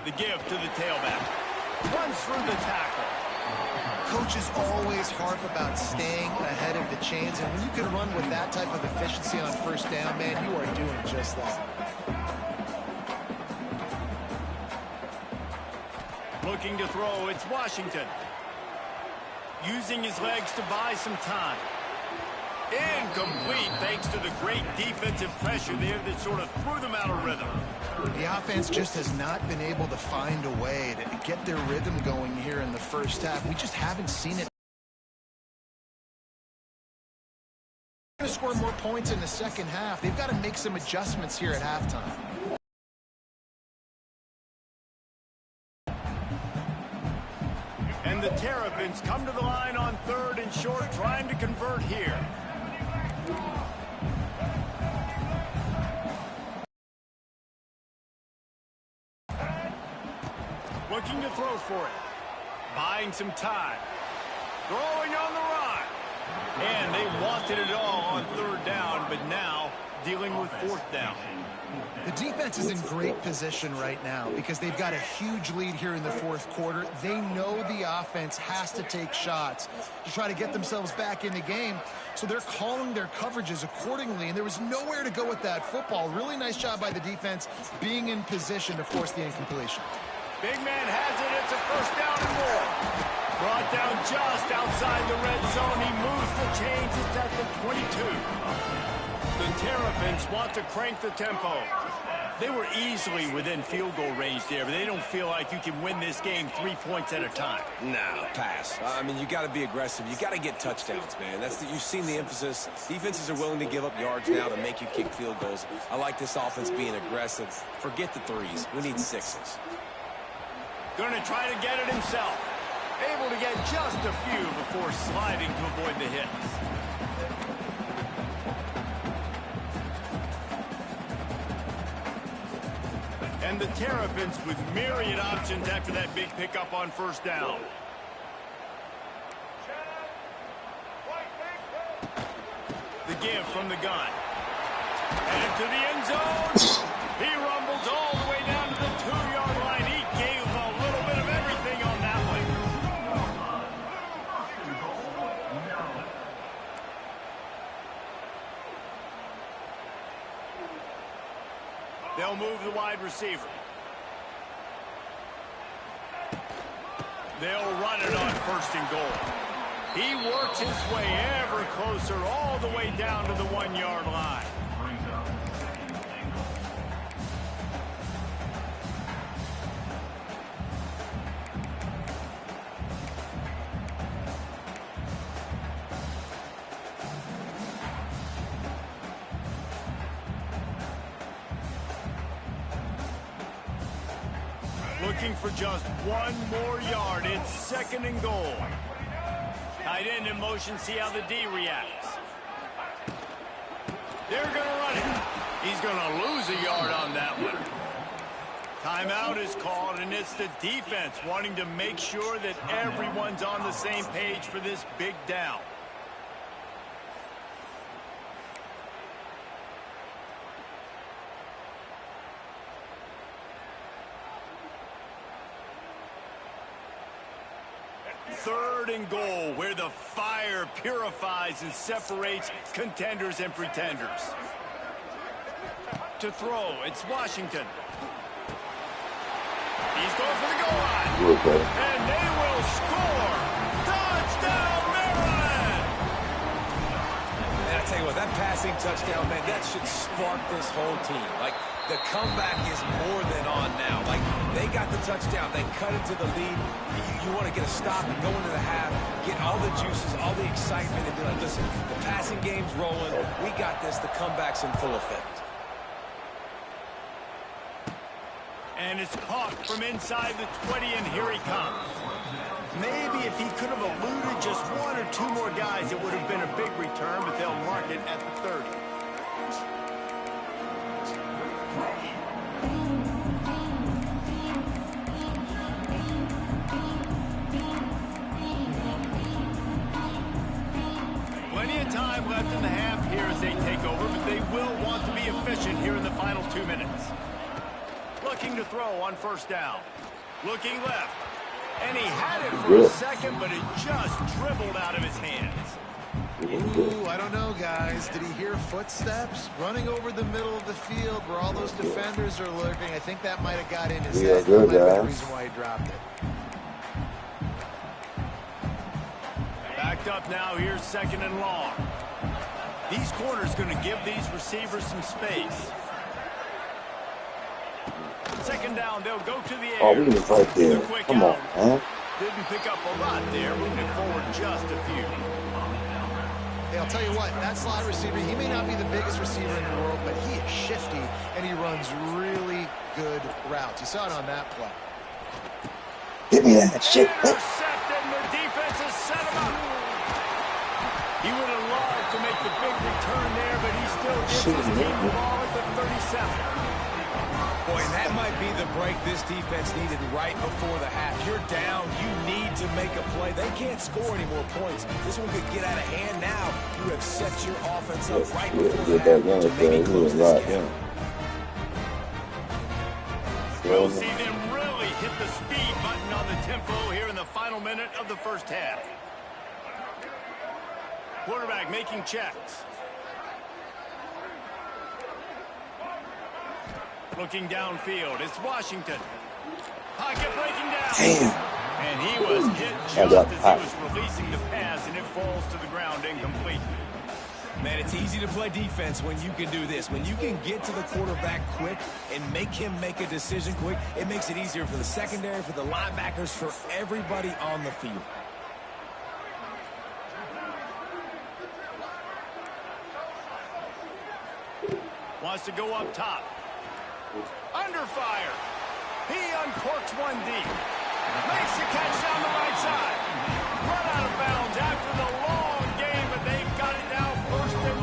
Speaker 2: The give to the tailback. Runs through the tackle.
Speaker 3: Coaches always harp about staying ahead of the chains, and when you can run with that type of efficiency on first down, man, you are doing just that.
Speaker 2: Looking to throw, it's Washington. Using his legs to buy some time. Incomplete thanks to the great defensive pressure there that sort of threw them out of rhythm.
Speaker 3: The offense just has not been able to find a way to get their rhythm going here in the first half. We just haven't seen it. They're going to score more points in the second half. They've got to make some adjustments here at halftime.
Speaker 2: And the Terrapins come to the line on 3rd and short, trying to convert here. Looking to throw for it. Buying some time. Throwing on the run. And they wanted it all on 3rd down, but now dealing with 4th down.
Speaker 3: The defense is in great position right now because they've got a huge lead here in the 4th quarter. They know the offense has to take shots to try to get themselves back in the game. So they're calling their coverages accordingly, and there was nowhere to go with that football. Really nice job by the defense being in position to force the incompletion.
Speaker 2: Big man has it. It's a first down and more. Brought down just outside the red zone. He moves the chains. It's at the 22. The Terrapins want to crank the tempo. They were easily within field goal range there, but they don't feel like you can win this game 3 points at a time.
Speaker 4: No, pass. I mean, you got to be aggressive. You got to get touchdowns, man. You've seen the emphasis. Defenses are willing to give up yards now to make you kick field goals. I like this offense being aggressive. Forget the threes. We need sixes.
Speaker 2: Going to try to get it himself. Able to get just a few before sliding to avoid the hits. And the Terrapins with myriad options after that big pickup on first down. The give from the gun. And to the end zone. He rumbles all the way down to the 2-yard line. He gave a little bit of everything on that one. They'll move the wide receiver. They'll run it on 1st and goal. He works his way ever closer all the way down to the 1-yard line. Looking for just 1 more yard. It's 2nd and goal. Tight end in motion, see how the D reacts. They're going to run it. He's going to lose a yard on that one. Timeout is called, and it's the defense wanting to make sure that everyone's on the same page for this big down. Third and goal, where the fire purifies and separates contenders and pretenders. to throw. It's Washington. He's going for the goal line.
Speaker 1: Okay.
Speaker 2: And they will score. Touchdown, Maryland!
Speaker 4: And I tell you what, that passing touchdown, man, that should spark this whole team. Like, the comeback is more than on now. Like, they got the touchdown. They cut into the lead. You want to get a stop and go into the half, get all the juices, all the excitement, and be like, listen, the passing game's rolling. We got this. The comeback's in full effect.
Speaker 2: And it's caught from inside the 20, and here he comes. Maybe if he could have eluded just one or two more guys, it would have been a big return, but they'll mark it at the 30. Plenty of time left in the half here as they take over, but they will want to be efficient here in the final 2 minutes. Looking to throw on first down. Looking left. And he had it for a second, but it just dribbled out of his hands.
Speaker 3: Ooh, I don't know, guys. Did he hear footsteps running over the middle of the field where all those defenders are lurking? I think that might have got in his head. That might have been the reason why he dropped it.
Speaker 2: Backed up now. Here's second and long. These corners going to give these receivers some space. Second down, they'll go to the air.
Speaker 1: Oh, we was right there. Come on, man.
Speaker 2: Didn't pick up a lot there, moving it forward just a few.
Speaker 3: Hey, I'll tell you what, that slot receiver, he may not be the biggest receiver in the world, but he is shifty, and he runs really good routes. You saw it on that play.
Speaker 1: Give me that shit.
Speaker 2: Intercepted, and the defense has set him up. He would have loved to make the big return there, but he still gets his team the ball at the 37.
Speaker 4: Boy, and that might be the break this defense needed right before the half. You're down. You need to make a play. They can't score any more points. This one could get out of hand now. You have set your offense up right before the half to maybe close this game.
Speaker 2: We'll see them really hit the speed button on the tempo here in the final minute of the first half. Quarterback making checks. Looking downfield, it's Washington. Pocket breaking down.
Speaker 1: Damn.
Speaker 2: And he was hit just as he was releasing the pass, and it falls to the ground incomplete.
Speaker 4: Man, it's easy to play defense when you can do this. When you can get to the quarterback quick and make him make a decision quick, it makes it easier for the secondary, for the linebackers, for everybody on the field.
Speaker 2: Wants to go up top. Under fire. He uncorks one deep. Makes the catch down the right side. Run out of bounds after the long game, but they've got it now first and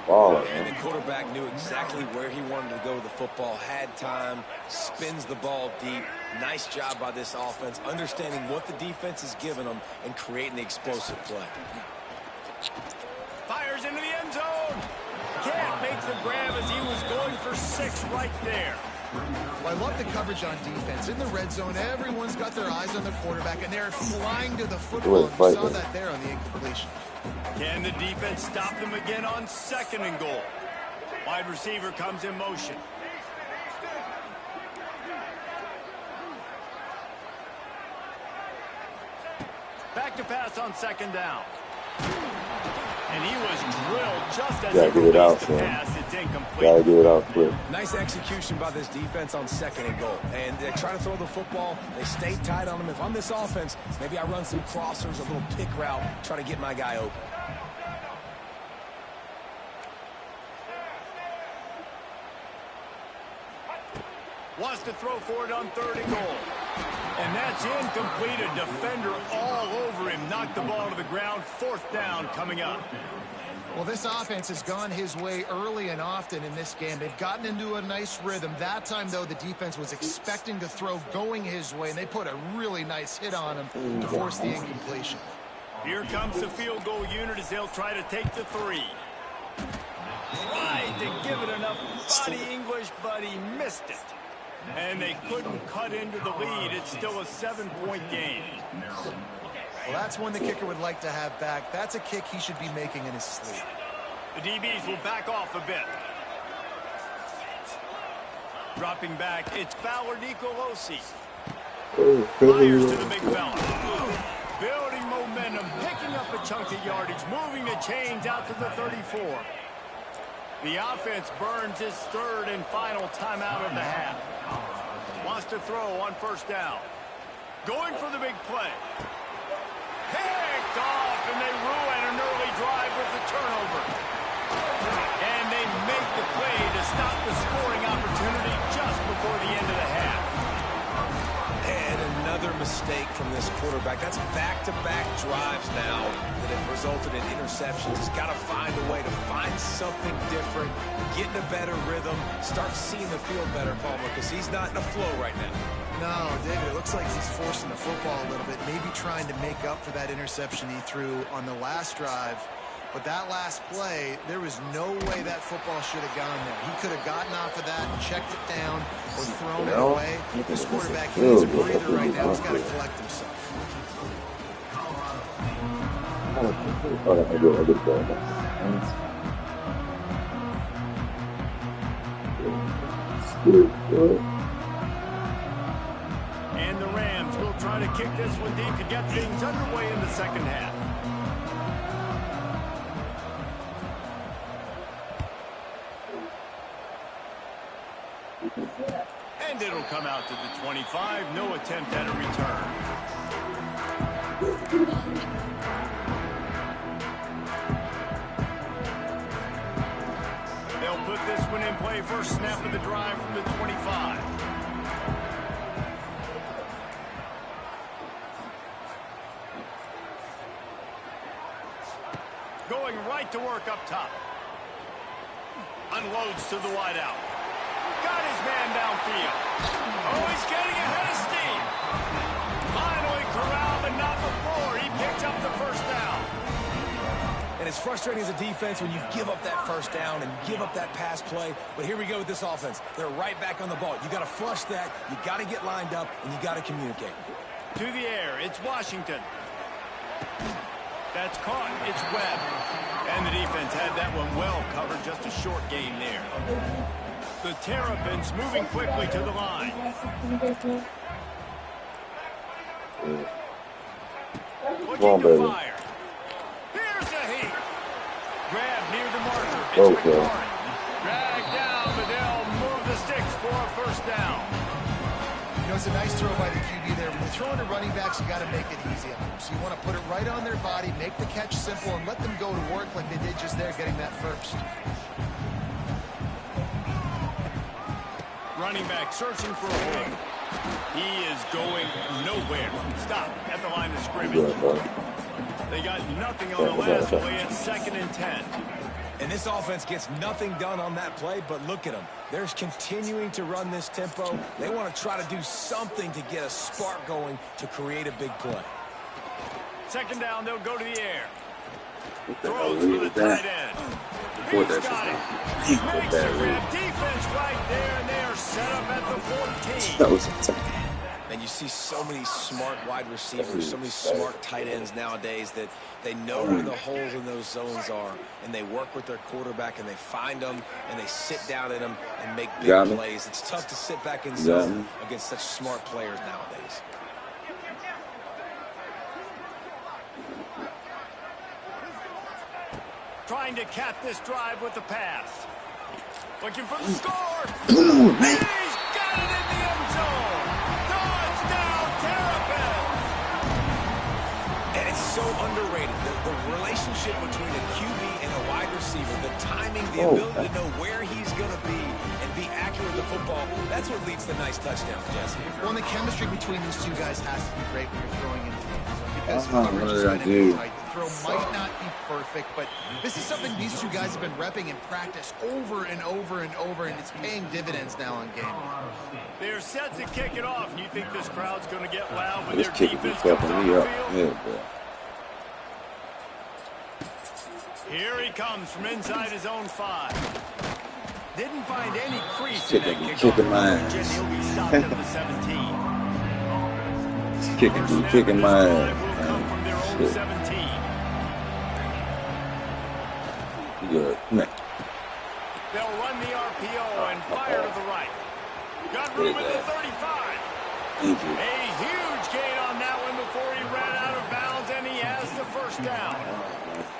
Speaker 2: goal.
Speaker 4: And the quarterback knew exactly where he wanted to go with the football, had time, spins the ball deep. Nice job by this offense, understanding what the defense is giving them and creating the explosive play.
Speaker 2: Fires into the end zone. Can't make the grab as he was going for 6 right there.
Speaker 3: Well, I love the coverage on defense. In the red zone, everyone's got their eyes on the quarterback, and they're flying to the football. You saw that there on the incompletion.
Speaker 2: Can the defense stop them again on second and goal? Wide receiver comes in motion. Back to pass on second down. And he was drilled just as he released the pass. It's incomplete.
Speaker 1: Gotta get it out quick.
Speaker 4: Nice execution by this defense on second and goal. And they try to throw the football. They stay tight on him. If I'm this offense, maybe I run some crossers, a little pick route, try to get my guy open.
Speaker 2: Wants to throw for it on third and goal. And that's incomplete. A defender all over him. Knocked the ball to the ground. Fourth down coming up.
Speaker 3: Well, this offense has gone his way early and often in this game. They've gotten into a nice rhythm. That time, though, the defense was expecting to throw going his way, and they put a really nice hit on him to force the incompletion.
Speaker 2: Here comes the field goal unit as they'll try to take the 3. Tried to give it enough body English, but he missed it. And they couldn't cut into the lead. It's still a 7-point game.
Speaker 3: Well, that's one the kicker would like to have back. That's a kick he should be making in his sleep.
Speaker 2: The DBs will back off a bit. Dropping back, it's Ncaa26.
Speaker 1: Oh,
Speaker 2: Fires to the big fella. Building momentum, picking up a chunk of yardage, moving the chains out to the 34. The offense burns its third and final timeout of the half. Wants to throw on first down. Going for the big play. Picked off, and they ruin an early drive with the turnover. And they make the play to stop the scoring opportunity just before the end of the half.
Speaker 4: And another mistake from this quarterback. That's back-to-back drives now that have resulted in interceptions. He's got to find a way to find something different, get in a better rhythm, start seeing the field better, Palmer, because he's not in a flow right now.
Speaker 3: No, David, it looks like he's forcing the football a little bit, maybe trying to make up for that interception he threw on the last drive. But that last play, there was no way that football should have gone there. He could have gotten off of that and checked it down or thrown it away. This quarterback, he needs a breather right now. He's got to collect himself.
Speaker 2: And the Rams will try to kick this one deep to get things underway in the second half. And it'll come out to the 25. No attempt at a return. They'll put this one in play first snap of the drive from the 25. Going right to work up top. Unloads to the wideout. Got his man downfield. Oh, he's getting ahead of steam. Finally corralled, but not before. He picked up the first down.
Speaker 4: And it's frustrating as a defense when you give up that first down and give up that pass play. But here we go with this offense. They're right back on the ball. You got to flush that. You got to get lined up, and you got to communicate.
Speaker 2: To the air, it's Washington. That's caught. It's Webb. And the defense had that one well covered. Just a short gain there. The Terrapins moving quickly to the line. Looking to fire. Here's a heat. Grab near the marker. It's McLaurin. Dragged down, but they'll move the sticks for a first down.
Speaker 3: You know, it's a nice throw by the QB there. When you're throwing to running backs, you got to make it easy on them. So you want to put it right on their body, make the catch simple, and let them go to work like they did just there, getting that first.
Speaker 2: Running back searching for a hole. He is going nowhere. Stop at the line of scrimmage. They got nothing on the last play. It's 2nd and 10.
Speaker 4: And this offense gets nothing done on that play, but look at them. They're continuing to run this tempo. They want to try to do something to get a spark going to create a big play.
Speaker 2: 2nd down, they'll go to the air. Throws for the tight end. He's got it. Makes a grab. Defense right there, and they are set up at the 14.
Speaker 1: That was
Speaker 4: And you see so many smart wide receivers, so many smart tight ends nowadays that they know where the holes in those zones are, and they work with their quarterback, and they find them, and they sit down in them and make big plays. It's tough to sit back in zone against such smart players nowadays.
Speaker 2: Trying to cap this drive with the pass. Looking for the score. He's got it in the end zone. Touchdown, Terrapins.
Speaker 4: And it's so underrated. The relationship between a QB and a wide receiver, the timing, the ability to know where he's going to be and be accurate with the football, that's what leads to nice touchdowns, Jesse.
Speaker 3: Well, and the chemistry between these two guys has to be great when you're throwing into the end zone. Because
Speaker 1: what did I do?
Speaker 3: The throw might not be perfect, but this is something these two guys have been repping in practice over and over and over, and it's paying dividends now on game.
Speaker 2: They're set to kick it off, and you think this crowd's going to get loud when
Speaker 1: This
Speaker 2: their
Speaker 1: kicking
Speaker 2: defense
Speaker 1: me
Speaker 2: comes on the
Speaker 1: up.
Speaker 2: field?
Speaker 1: Yeah, bro.
Speaker 2: Here he comes from inside his own 5. Didn't find any crease in that kickoff.
Speaker 1: Kicking my ass.
Speaker 2: He'll be stopped at the 17.
Speaker 1: Kicking my
Speaker 2: Will come from their own
Speaker 1: ass.
Speaker 2: 17.
Speaker 1: Good. Man.
Speaker 2: They'll run the RPO and fire to the right. got room at the 35. A huge gain on that one before he ran out of bounds, and he has the first down.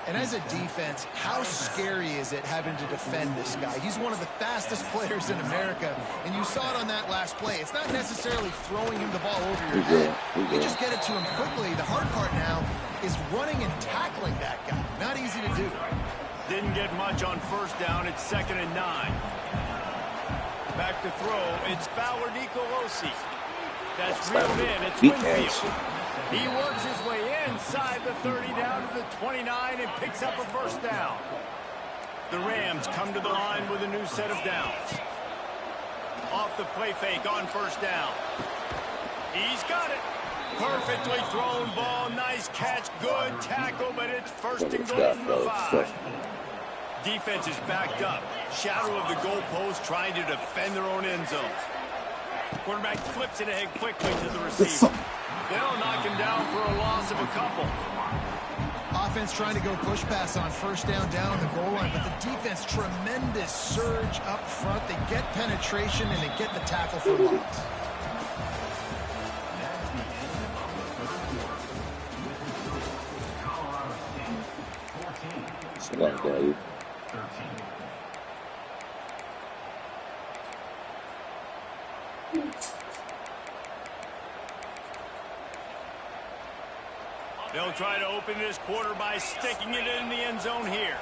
Speaker 3: And as a defense, how scary is it having to defend this guy? He's one of the fastest players in America, and you saw it on that last play. It's not necessarily throwing him the ball over your head. You just get it to him quickly. The hard part now is running and tackling that guy. Not easy to do.
Speaker 2: Didn't get much on first down. It's 2nd and 9. Back to throw. It's Fowler Nicolosi. That's reeled in. It's Winfield. He works his way inside the 30 down to the 29 and picks up a first down. The Rams come to the line with a new set of downs. Off the play fake on first down. He's got it. Perfectly thrown ball. Nice catch. Good tackle, but it's 1st and goal from the 5. Defense is backed up. Shadow of the goalpost trying to defend their own end zone. Quarterback flips it ahead quickly to the receiver. They'll knock him down for a loss of a couple.
Speaker 3: Offense trying to go push pass on first down the goal line, but the defense, tremendous surge up front. They get penetration and they get the tackle for loss.
Speaker 1: It's a lot of value.
Speaker 2: They'll try to open this quarter by sticking it in the end zone here.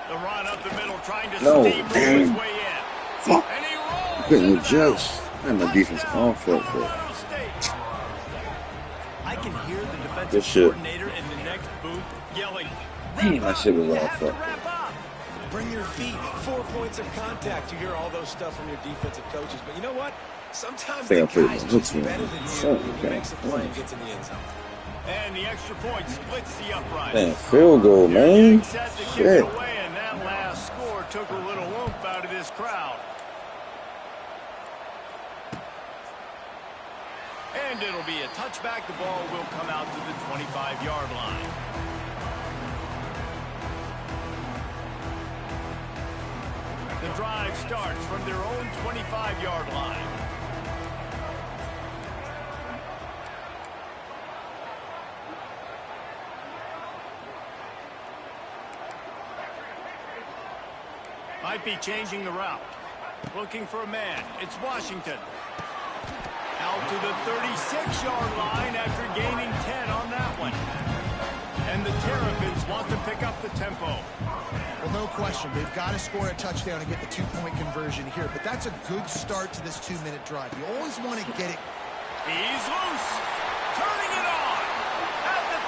Speaker 2: The run up the middle, trying to steamroll his way in.
Speaker 1: Fuck.
Speaker 2: And he rolls.
Speaker 1: Couldn't adjust. And my defense on foot.
Speaker 2: I can hear the defensive coordinator in the next booth yelling,
Speaker 1: Dang, my shit was off foot.
Speaker 4: Bring your feet. 4 points of contact. You hear all those stuff from your defensive coaches. But you know what? Sometimes the guy's just better than you when he makes a play and gets in the end zone.
Speaker 2: And the extra point splits the upright.
Speaker 1: Man, field goal, man.
Speaker 2: Shit. Away, and that last score took a little oomph out of this crowd. And it'll be a touchback. The ball will come out to the 25-yard line. The drive starts from their own 25-yard line. Might be changing the route. Looking for a man. It's Washington. Out to the 36-yard line after gaining 10 on that one. And the Terrapins want to pick up the tempo.
Speaker 3: Well, no question. They've got to score a touchdown and get the 2-point conversion here. But that's a good start to this 2-minute drive. You always want to get it.
Speaker 2: He's loose. Turning it on. At the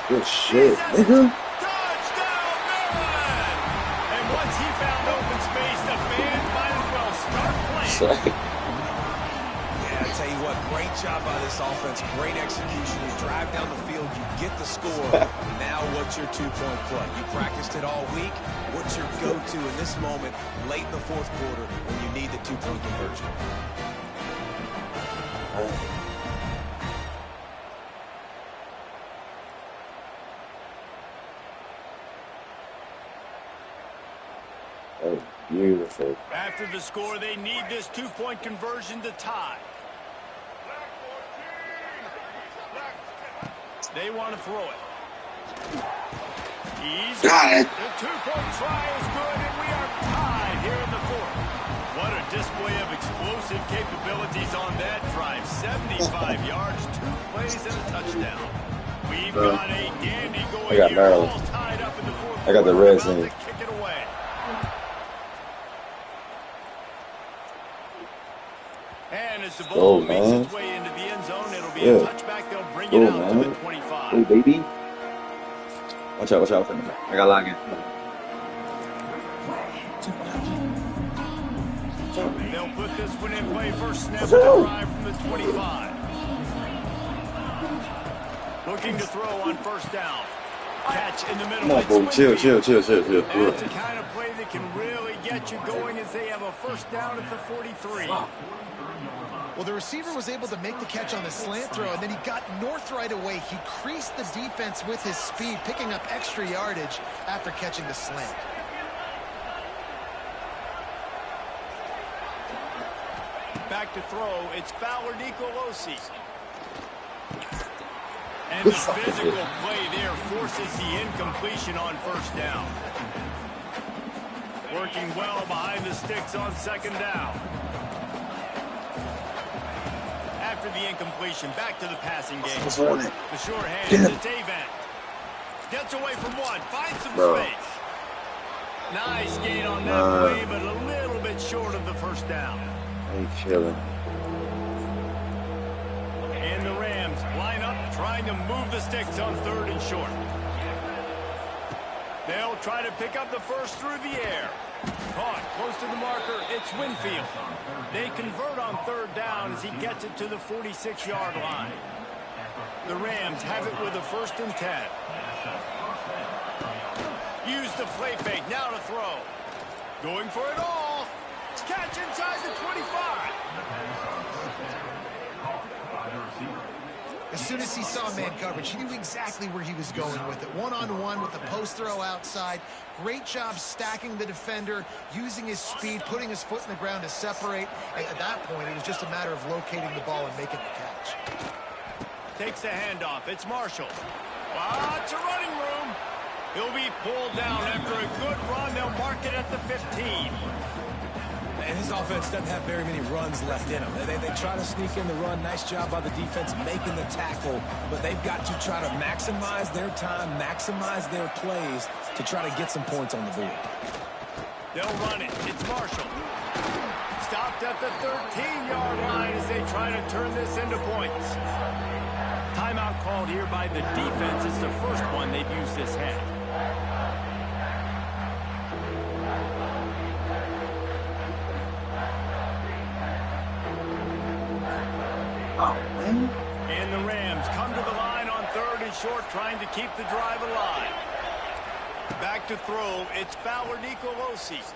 Speaker 2: 30.
Speaker 1: Good shit, nigga.
Speaker 2: Touchdown, Maryland! And once he found open space, the fans might as well start playing.
Speaker 4: Yeah, I tell you what, great job by this offense. Great execution. You drive down the field, you get the score. Now what's your 2-point play? You practiced it all week. What's your go-to in this moment late in the 4th quarter when you need the 2-point conversion?
Speaker 1: Oh, beautiful.
Speaker 2: After the score, they need this 2-point conversion to tie. They want to throw it. He's
Speaker 1: got it.
Speaker 2: The 2-point try is good, and we are tied here in the 4th. What a display of explosive capabilities on that drive. 75 yards, 2 plays, and a touchdown. We've got a dandy going
Speaker 1: I got
Speaker 2: here, all
Speaker 1: Maryland.
Speaker 2: tied up in the 4th.
Speaker 1: I got the Reds
Speaker 2: about
Speaker 1: in
Speaker 2: to
Speaker 1: it.
Speaker 2: kick it away. And as the ball makes its way into the end zone, it'll be a touchback. They'll bring it out to the 25.
Speaker 1: Oh, baby. Watch out for me. I got logged in.
Speaker 2: They'll put this one in play. First snap of the drive from the 25. Looking to throw on first down. Catch in the middle.
Speaker 1: Come on, bro. Chill.
Speaker 2: That's the kind of play that can really get you going as they have a first down at the 43.
Speaker 3: Well, the receiver was able to make the catch on the slant throw, and then he got north right away. He creased the defense with his speed, picking up extra yardage after catching the slant.
Speaker 2: Back to throw. It's Ncaa26. And the physical play there forces the incompletion on first down. Working well behind the sticks on second down. After the incompletion, back to the passing game. The short hands, it's Avant. Gets away from one, finds some space. Nice gain on that play, but a little bit short of the first down.
Speaker 1: Ain't chilling.
Speaker 2: And the Rams line up, trying to move the sticks on third and short. They'll try to pick up the first through the air. Caught close to the marker, it's Winfield. They convert on third down as he gets it to the 46-yard line. The Rams have it with a 1st and 10. Use the play fake, now to throw. Going for it all. Catch inside the 25.
Speaker 3: As soon as he saw man coverage, he knew exactly where he was going with it. One-on-one with the post throw outside. Great job stacking the defender, using his speed, putting his foot in the ground to separate. And at that point, it was just a matter of locating the ball and making the catch.
Speaker 2: Takes the handoff. It's Marshall. Lots of running room. He'll be pulled down after a good run. They'll mark it at the 15.
Speaker 4: And his offense doesn't have very many runs left in them. They try to sneak in the run. Nice job by the defense making the tackle. But they've got to try to maximize their time, maximize their plays to try to get some points on the board.
Speaker 2: They'll run it. It's Marshall. Stopped at the 13-yard line as they try to turn this into points. Timeout called here by the defense. It's the first one they've used this half. And the Rams come to the line on third and short, trying to keep the drive alive. Back to throw, it's Ncaa26.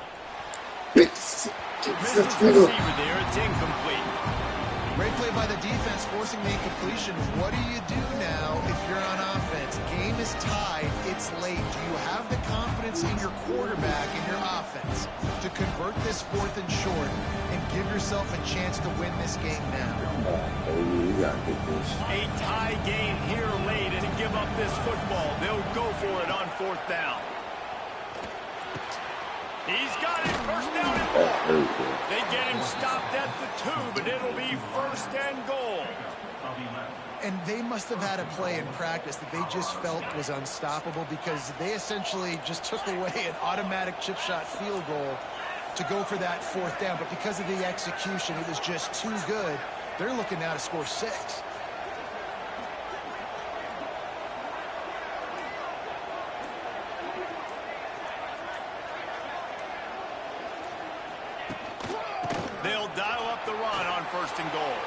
Speaker 2: Misses the receiver there, it's incomplete.
Speaker 3: Great play by the defense, forcing the incompletion. What do you do now if you're on offense? Game is tied, it's late. Do you have the confidence in your quarterback and your offense to convert this 4th and short and give yourself a chance to win this game now?
Speaker 2: A tie game here late, and to give up this football, they'll go for it on 4th down. He's got it, 1st down and more. They get him stopped at the 2, but it'll be 1st and goal.
Speaker 3: And they must have had a play in practice that they just felt was unstoppable, because they essentially just took away an automatic chip shot field goal to go for that 4th down. But because of the execution, it was just too good. They're looking now to score 6.
Speaker 2: They'll dial up the run on 1st and goal.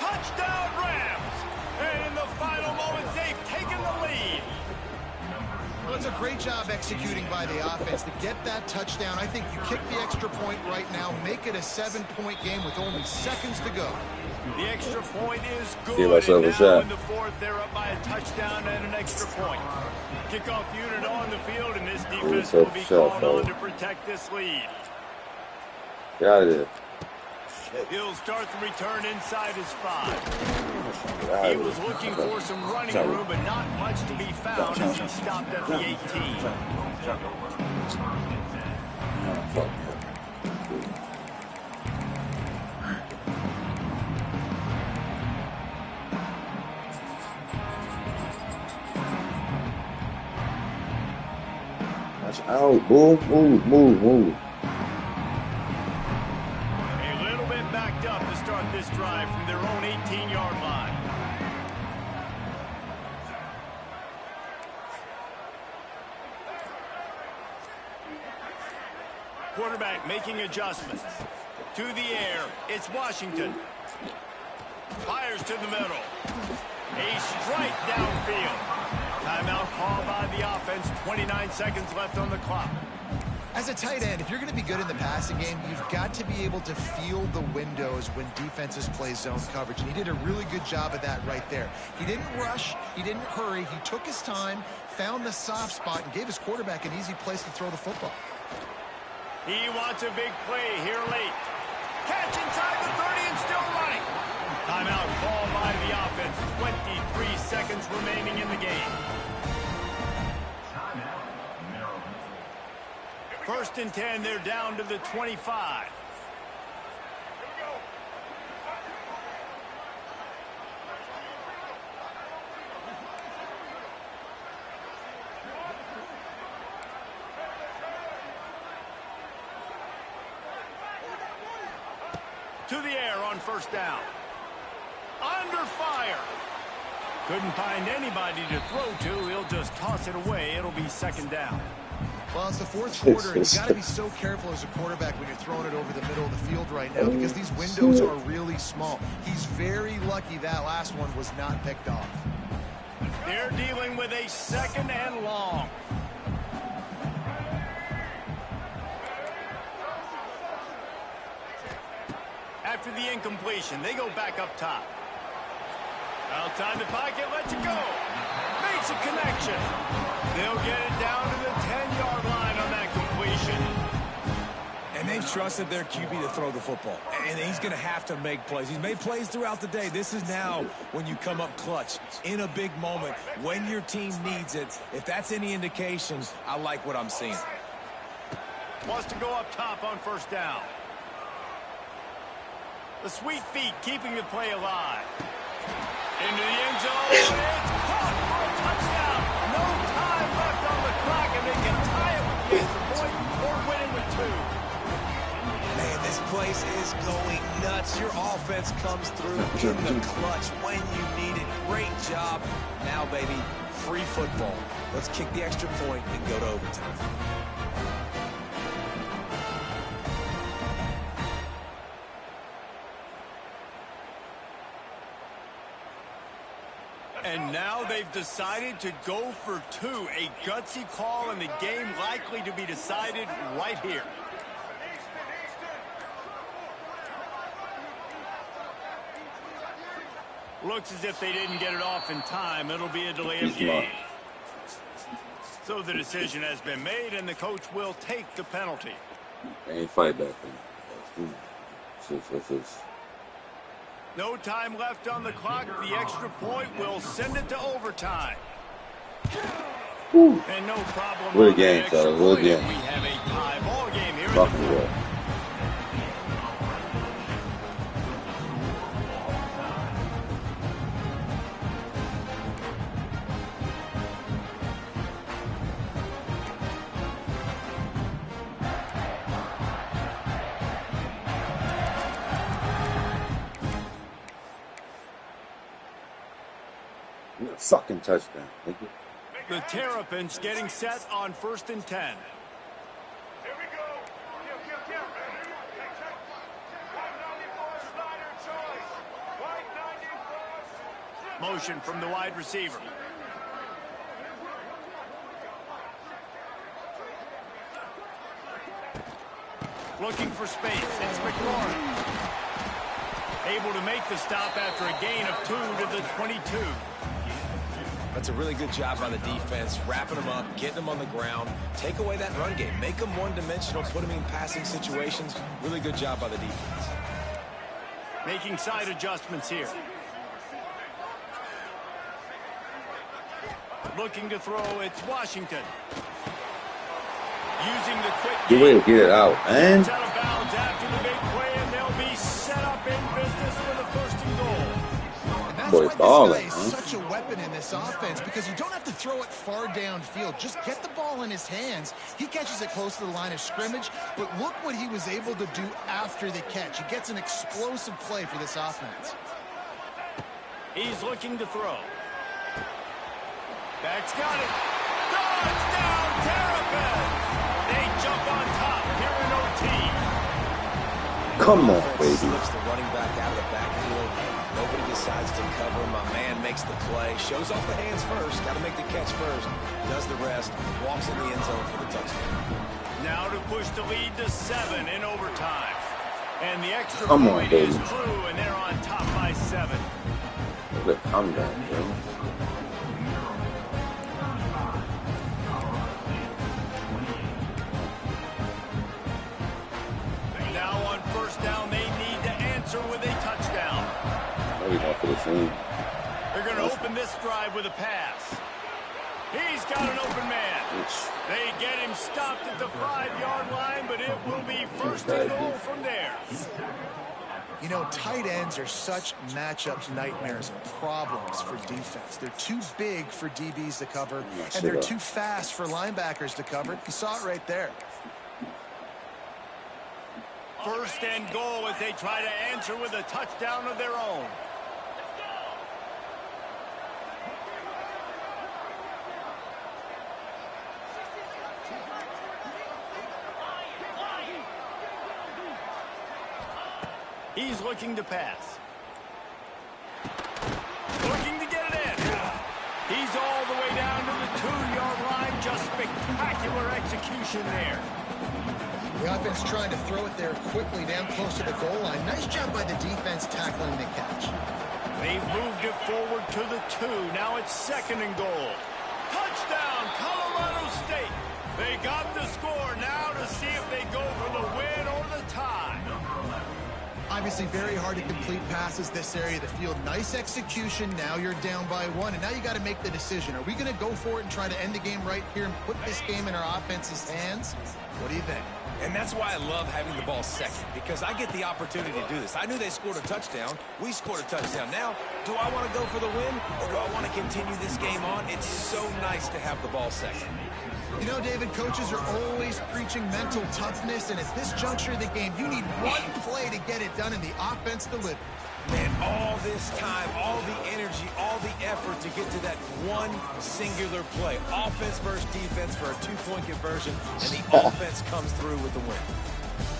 Speaker 2: Touchdown Rams! And in the final moments, they've taken the lead.
Speaker 3: Well, it's a great job executing by the offense to get that touchdown. I think you kick the extra point right now, make it a 7-point game with only seconds to go.
Speaker 2: The extra point is good.
Speaker 1: Give myself
Speaker 2: and
Speaker 1: a
Speaker 2: now
Speaker 1: shot.
Speaker 2: in the 4th, they're up by a touchdown and an extra point. Kickoff unit on the field, and this defense will be called on to protect this lead.
Speaker 1: Get out of there.
Speaker 2: He'll start the return inside his 5. He was looking for some running room, but not much to be found as he stopped at the 18.
Speaker 1: Watch out. Move.
Speaker 2: Backed up to start this drive from their own 18-yard line. Quarterback making adjustments. To the air, it's Washington. Fires to the middle. A strike downfield. Timeout called by the offense. 29 seconds left on the clock.
Speaker 3: As a tight end, if you're going to be good in the passing game, you've got to be able to feel the windows when defenses play zone coverage. And he did a really good job of that right there. He didn't rush. He didn't hurry. He took his time, found the soft spot, and gave his quarterback an easy place to throw the football.
Speaker 2: He wants a big play here late. Catch inside the 30 and still running. Timeout called by the offense. 23 seconds remaining in the game. First and 10, they're down to the 25. To the air on first down. Under fire. Couldn't find anybody to throw to. He'll just toss it away. It'll be second down.
Speaker 3: Well, it's the fourth quarter, and you've got to be so careful as a quarterback when you're throwing it over the middle of the field right now because these windows are really small. He's very lucky that last one was not picked off.
Speaker 2: They're dealing with a second and long. After the incompletion, they go back up top. Outside the pocket, lets it go. Makes a connection. They'll get it down to the 10-yard line on that completion.
Speaker 4: And they've trusted their QB to throw the football. And he's going to have to make plays. He's made plays throughout the day. This is now when you come up clutch in a big moment when your team needs it. If that's any indication, I like what I'm seeing.
Speaker 2: Wants to go up top on first down. The sweet feet keeping the play alive. Into the end zone. It's caught for a touchdown. No time left on the clock, and they can tie it with the extra point or win it with 2.
Speaker 4: Man, this place is going nuts. Your offense comes through in the clutch when you need it. Great job. Now, baby, free football. Let's kick the extra point and go to overtime.
Speaker 2: And now they've decided to go for 2. A gutsy call, and the game likely to be decided right here. Looks as if they didn't get it off in time. It'll be a delay of game. So the decision has been made, and the coach will take the penalty.
Speaker 1: They ain't fight back then.
Speaker 2: No time left on the clock. The extra point will send it to overtime. And no problem.
Speaker 1: What a game, fellas. What a game.
Speaker 2: We have a tie ball game here in the fourth.
Speaker 1: Sucking touchdown. Thank you.
Speaker 2: The Terrapins getting set on first and 10.
Speaker 5: Here we go.
Speaker 2: Motion from the wide receiver. Looking for space. It's McLaurin. Able to make the stop after a gain of 2 to the 22.
Speaker 4: That's a really good job by the defense, wrapping them up, getting them on the ground, take away that run game, make them one-dimensional, put them in passing situations. Really good job by the defense.
Speaker 2: Making side adjustments here. Looking to throw, it's Washington. Using the quick
Speaker 1: Good way to get it out, man.
Speaker 2: Out of bounds after the big play, and they'll be set up in business for the first and goal.
Speaker 3: And that's
Speaker 1: Boy,
Speaker 3: why this guy is such a weapon in this offense, because you don't have to throw it far downfield. Just get the ball in his hands. He catches it close to the line of scrimmage, but look what he was able to do after the catch. He gets an explosive play for this offense.
Speaker 2: He's looking to throw. Back's got it. Touchdown, Terrapins! They jump on top here in OT.
Speaker 1: Come on, baby.
Speaker 4: Slips the running back out of the backfield. Nobody decides to cover him. My man makes the play. Shows off the hands first. Got to make the catch first. Does the rest. Walks in the end zone for the touchdown.
Speaker 2: Now to push the lead to 7 in overtime. And the extra
Speaker 1: Come on,
Speaker 2: point
Speaker 1: baby.
Speaker 2: is true, and they're on top by 7.
Speaker 1: Look, I'm done, bro.
Speaker 2: Now on first down, they They're going to open this drive with a pass. He's got an open man. They get him stopped at the 5-yard line, but it will be first and goal from there.
Speaker 3: You know, tight ends are such matchup nightmares and problems for defense. They're too big for DBs to cover, and they're too fast for linebackers to cover. You saw it right there.
Speaker 2: First and goal as they try to answer with a touchdown of their own. He's looking to pass. Looking to get it in. He's all the way down to the 2-yard line. Just spectacular execution there.
Speaker 3: The offense trying to throw it there quickly down close to the goal line. Nice job by the defense tackling the catch.
Speaker 2: They've moved it forward to the 2. Now it's second and goal. Touchdown, Colorado State. They got the score now to see if they go for the win or the tie.
Speaker 3: Obviously very hard to complete passes this area of the field. Nice execution. Now you're down by 1, and now you got to make the decision. Are we going to go for it and try to end the game right here and put this game in our offense's hands? What do you think?
Speaker 4: And that's why I love having the ball second, because I get the opportunity to do this. I knew they scored a touchdown. We scored a touchdown. Now, do I want to go for the win, or do I want to continue this game on? It's so nice to have the ball second.
Speaker 3: You know, David, coaches are always preaching mental toughness, and at this juncture of the game, you need one play to get it done, and the offense delivers.
Speaker 4: Man, all this time, all the energy, all the effort to get to that one singular play. Offense versus defense for a 2-point conversion, and the offense comes through with the win.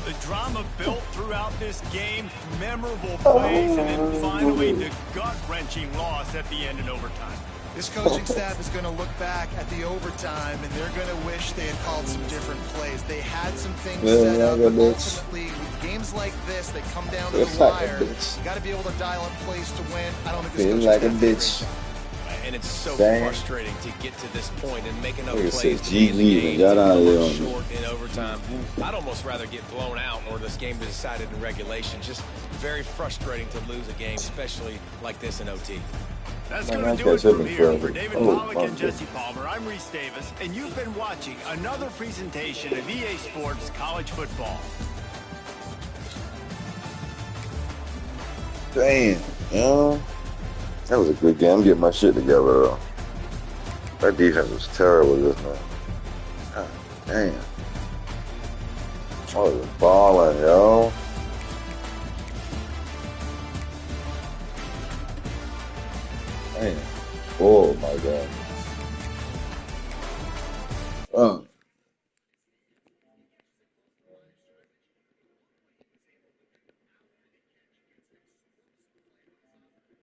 Speaker 2: The drama built throughout this game, memorable plays, and then finally the gut-wrenching loss at the end in overtime.
Speaker 3: This coaching staff is going to look back at the overtime, and they're going to wish they had called some different plays. They had some things set up, but ultimately, with games like this, they come down to the wire. You got to be able to dial up plays to win. I don't think this coaching staff
Speaker 4: and it's so frustrating to get to this point and make enough plays to
Speaker 1: win the
Speaker 4: game short in overtime. I'd almost rather get blown out or this game be decided in regulation. Just very frustrating to lose a game, especially like this in OT.
Speaker 2: That's going to do it from here. For David Pollack and Jesse Palmer, I'm Reese Davis, and you've been watching another presentation of EA Sports College Football.
Speaker 1: Damn, yo. That was a good game. I'm getting my shit together, though. That defense was terrible just now. God damn. I was balling, yo. Damn. Oh, my God.